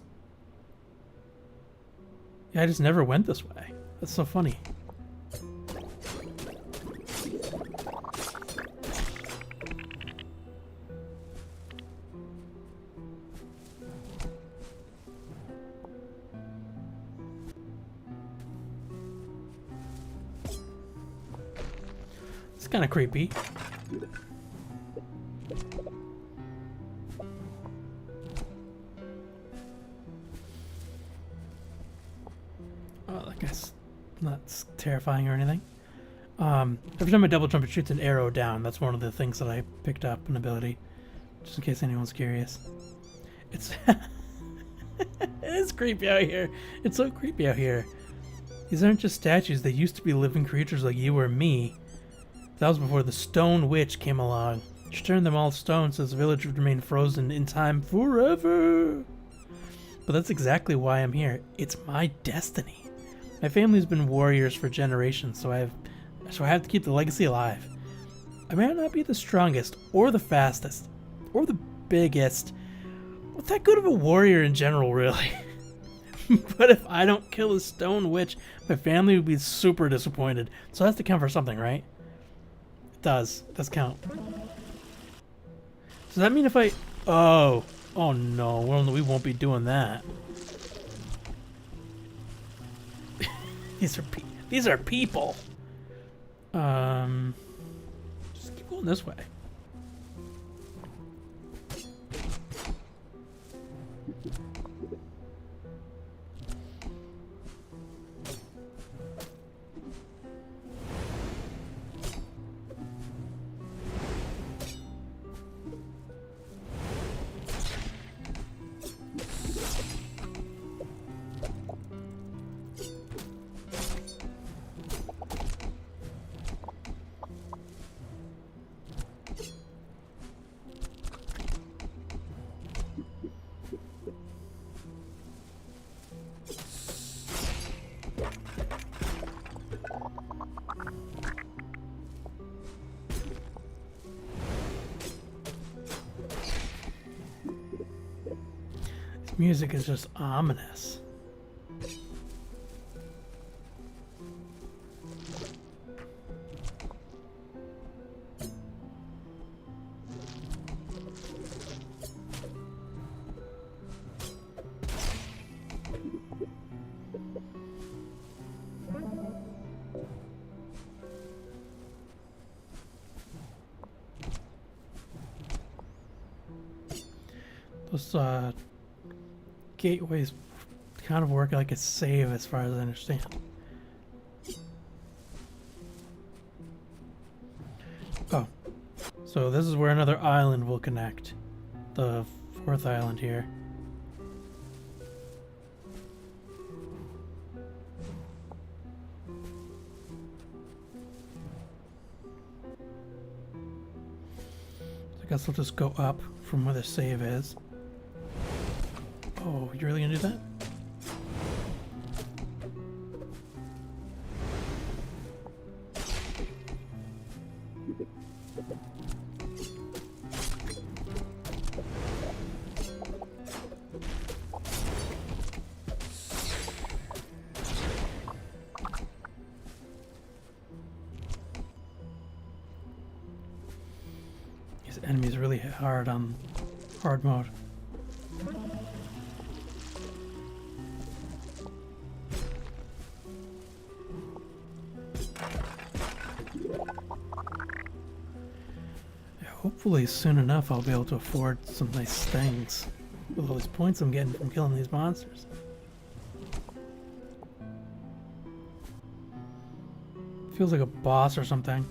Yeah, I just never went this way. That's so funny. It's kind of creepy. Oh, that guy's not terrifying or anything. Every time I double jump, it shoots an arrow down. That's one of the things that I picked up, an ability. Just in case anyone's curious. It's... It's creepy out here. It's so creepy out here. These aren't just statues. They used to be living creatures like you or me. That was before the Stone Witch came along. She turned them all stone so this village would remain frozen in time forever. But that's exactly why I'm here. It's my destiny. My family's been warriors for generations, so I have to keep the legacy alive. I may not be the strongest, or the fastest, or the biggest, or that good of a warrior in general, really. But if I don't kill the Stone Witch, my family would be super disappointed. So it has to count for something, right? It does. It does count. Does that mean if I... Oh. Oh no, we won't be doing that. These are people. Just keep going this way. Music is just ominous. Those gateways kind of work like a save as far as I understand. Oh, so this is where another island will connect. The fourth island here. I guess we'll just go up from where the save is. Oh, you really gonna do that? These enemies really hit hard on hard mode. Hopefully soon enough I'll be able to afford some nice things with all these points I'm getting from killing these monsters. Feels like a boss or something.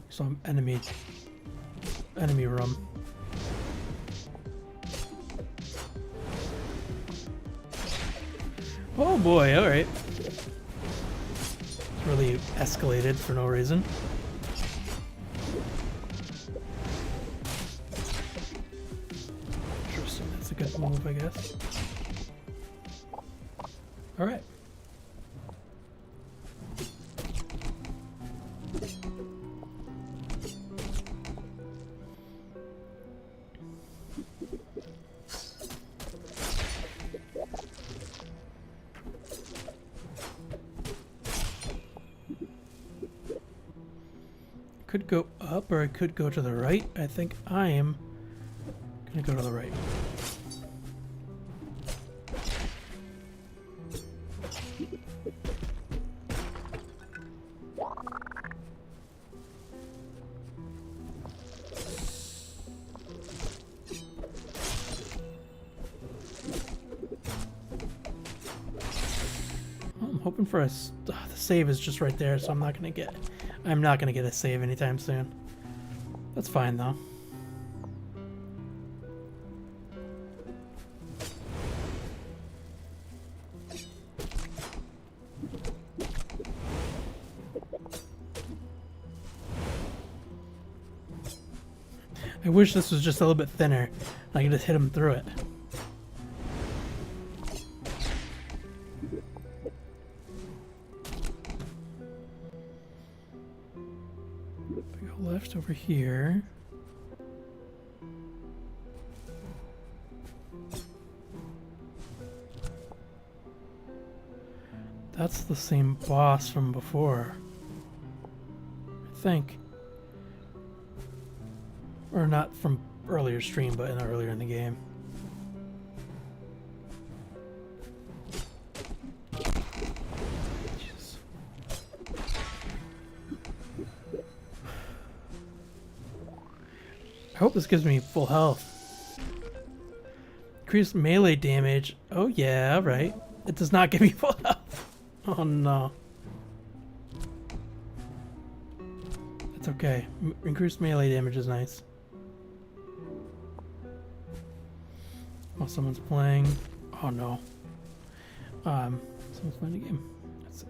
Some enemy room. Oh boy, alright. It's really escalated for no reason. That's a good move, I guess. Alright. Could go up or I could go to the right. I think I am gonna go to the right. I'm hoping for the save is just right there, so I'm not gonna get a save anytime soon. That's fine though. I wish this was just a little bit thinner. I could just hit him through it. Go left over here. That's the same boss from before, I think. Or not from earlier stream, but earlier in the game. Jesus. I hope this gives me full health. Increased melee damage. Oh yeah, right. It does not give me full health. Oh no. It's okay. Increased melee damage is nice. Oh, someone's playing. Oh no. Someone's playing a game. Let's see.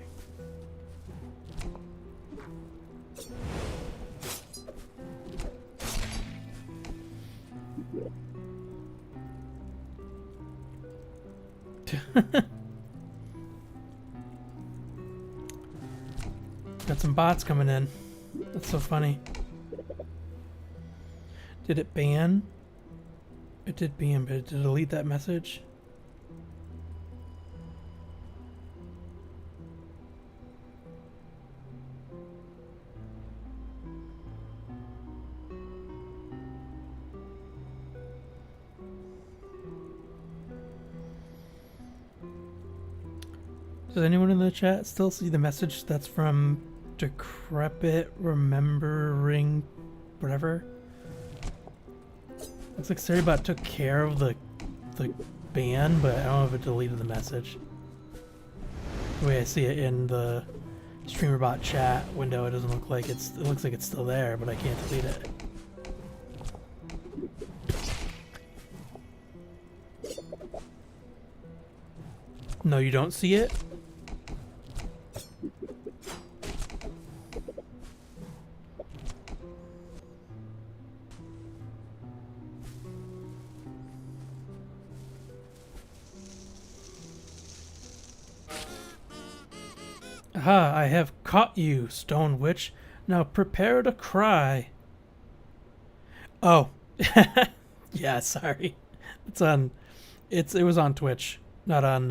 Got some bots coming in. That's so funny. Did it ban? It did ban, but did it delete that message? Does anyone in the chat still see the message that's from Decrepit Remembering whatever? Looks like Saribot took care of the ban, but I don't know if it deleted the message. The way I see it in the StreamerBot chat window, it doesn't look like it looks like it's still there, but I can't delete it. No, you don't see it? Aha, I have caught you, Stone Witch. Now prepare to cry. Oh. Yeah, sorry. It was on Twitch, not on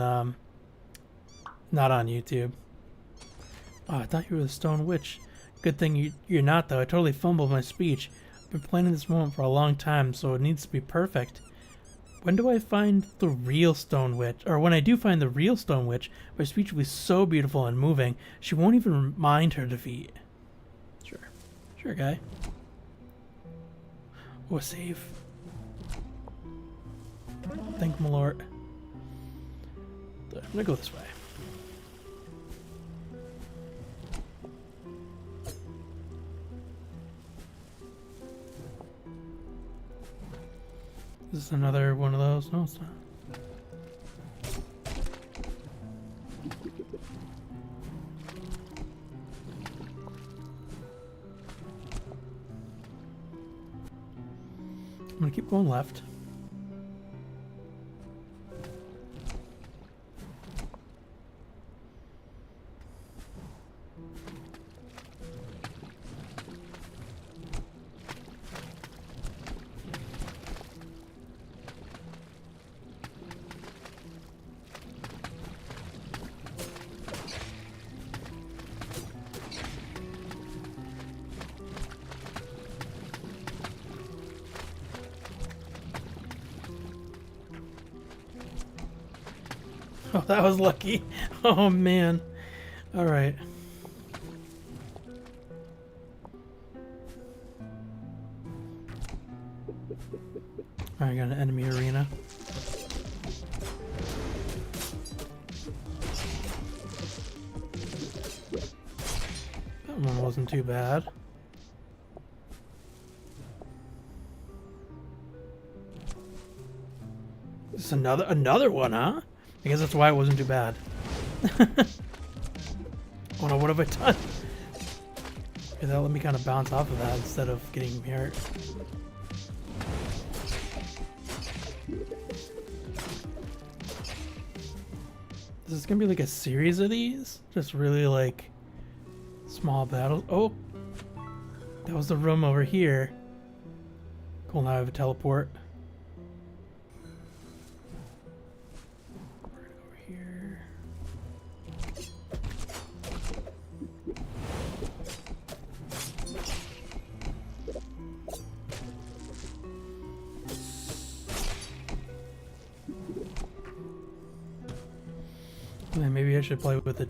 YouTube. Oh, I thought you were the Stone Witch. Good thing you're not, though. I totally fumbled my speech. I've been planning this moment for a long time, so it needs to be perfect. When do I find the real Stone Witch? Or when I do find the real Stone Witch, my speech will be so beautiful and moving, she won't even mind her defeat. Sure. Sure, guy. Oh, a save. Thank my lord. I'm gonna go this way. Is this another one of those? No, it's not. I'm gonna keep going left. Oh, that was lucky. Oh, man. All right. All right, got an enemy arena. That one wasn't too bad. This is another one, huh? I guess that's why it wasn't too bad. Oh no, what have I done? Okay, that'll let me kind of bounce off of that instead of getting hurt. This is gonna be like a series of these? Just really like small battles. Oh! That was the room over here. Cool, now I have a teleport. Yeah, maybe I should play with it.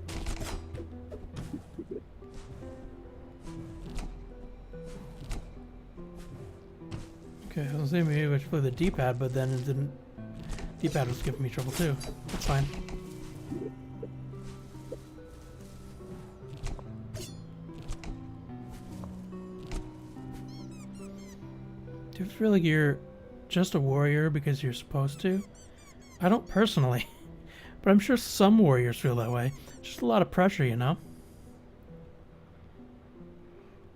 Okay, I was saying maybe I should play the D-pad, but then it didn't. D-pad was giving me trouble too. That's fine. Do you feel like you're just a warrior because you're supposed to? I don't personally, but I'm sure some warriors feel that way. Just a lot of pressure, you know?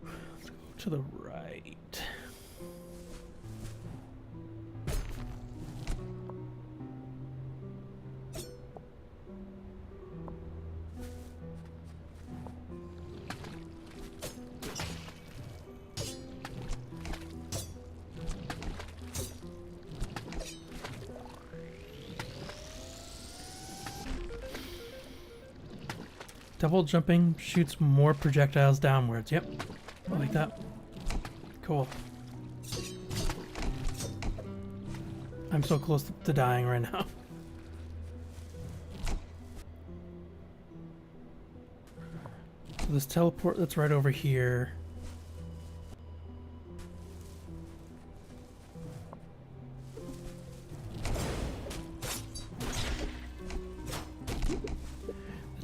Let's go to the right. Double jumping shoots more projectiles downwards. Yep. I like that. Cool. I'm so close to dying right now. So this teleport that's right over here.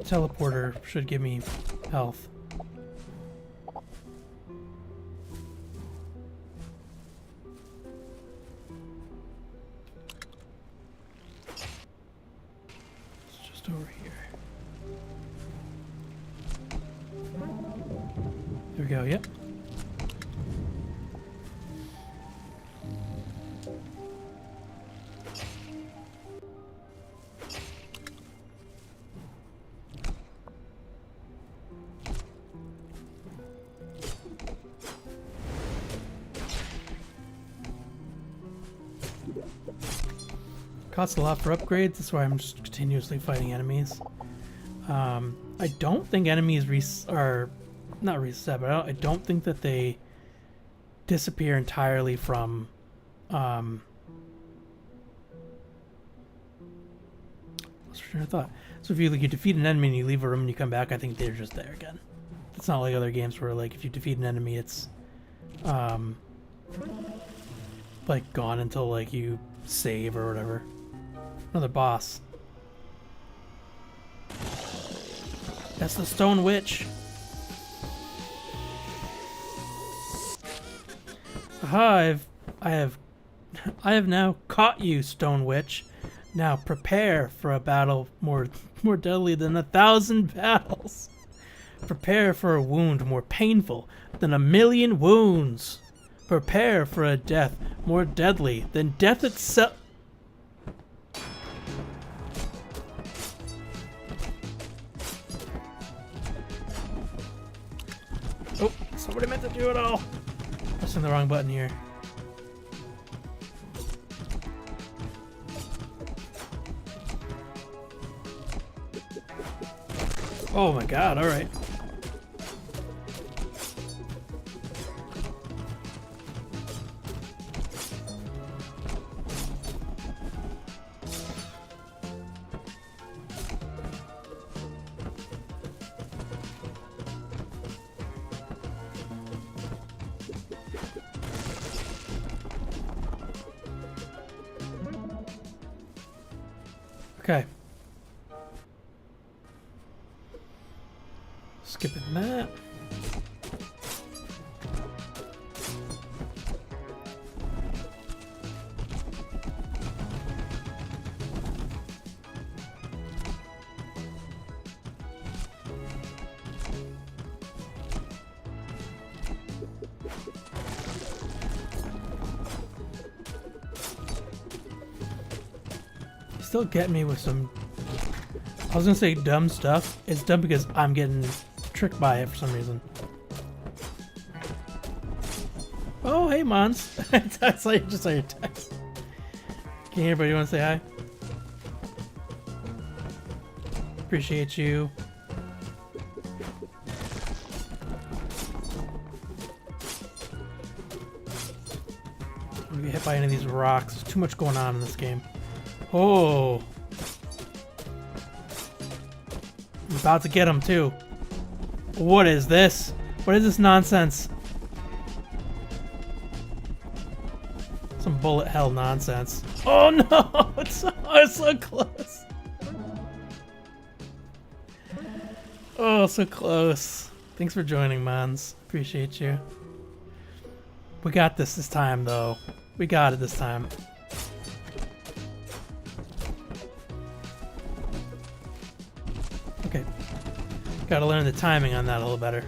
Teleporter should give me health. It's just over here. There we go, yep. Costs a lot for upgrades, that's why I'm just continuously fighting enemies. I don't think enemies are not reset, but I don't think that they disappear entirely from what's your thought? So if you defeat an enemy and you leave a room and you come back, I think they're just there again. It's not like other games where like if you defeat an enemy it's like gone until like you save or whatever. Another boss. That's the Stone Witch. Aha, I have now caught you, Stone Witch. Now prepare for a battle more deadly than 1,000 battles. Prepare for a wound more painful than 1,000,000 wounds. Prepare for a death more deadly than death itself. Oh, somebody meant to do it all. Pressing the wrong button here. Oh my god, alright. Okay. Skipping that. Still get me with some, I was gonna say dumb stuff. It's dumb because I'm getting tricked by it for some reason. Oh, hey, Mons. I saw you just saw your text. Can anybody want to say hi? Appreciate you. I'm gonna get hit by any of these rocks. There's too much going on in this game. Oh. I'm about to get him too. What is this? What is this nonsense? Some bullet hell nonsense. Oh no! It's so close. Oh, so close. Thanks for joining, Mons. Appreciate you. We got this time, though. We got it this time. Okay. Gotta learn the timing on that a little better.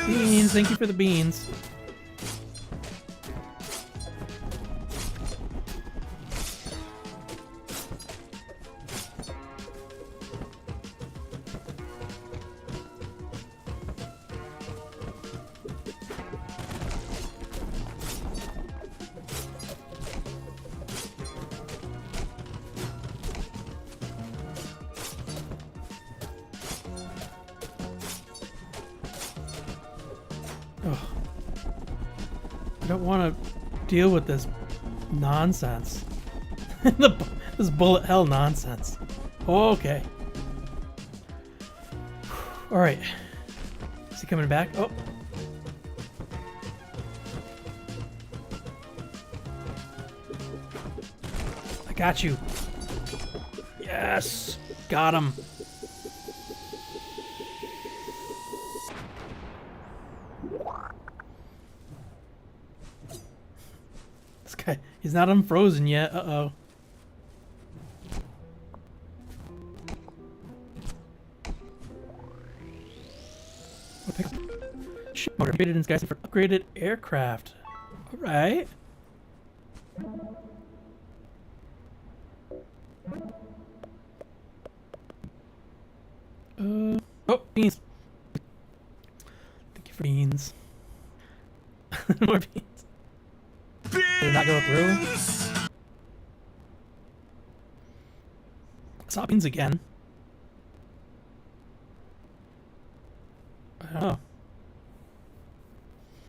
Beans, thank you for the beans. I don't want to deal with this nonsense. This bullet hell nonsense. Okay. Alright. Is he coming back? Oh. I got you. Yes. Got him. This guy, he's not unfrozen yet. Uh-oh. Ship motor upgraded in Sky for upgraded aircraft. Alright. Oh, beans. Thank you for beans. More beans. Did it not go through? I saw beans again. I don't know.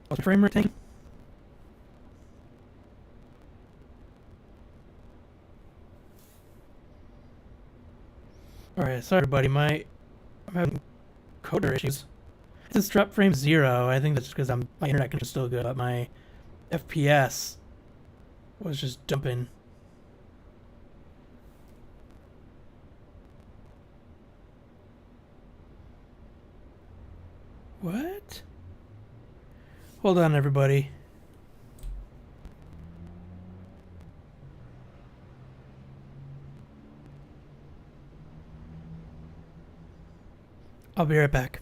What's the frame rate thing? Alright, sorry everybody, I'm having coder issues. It says drop frame 0. I think that's just because my internet connection is still good, but my FPS was just dumping. What? Hold on, everybody. I'll be right back.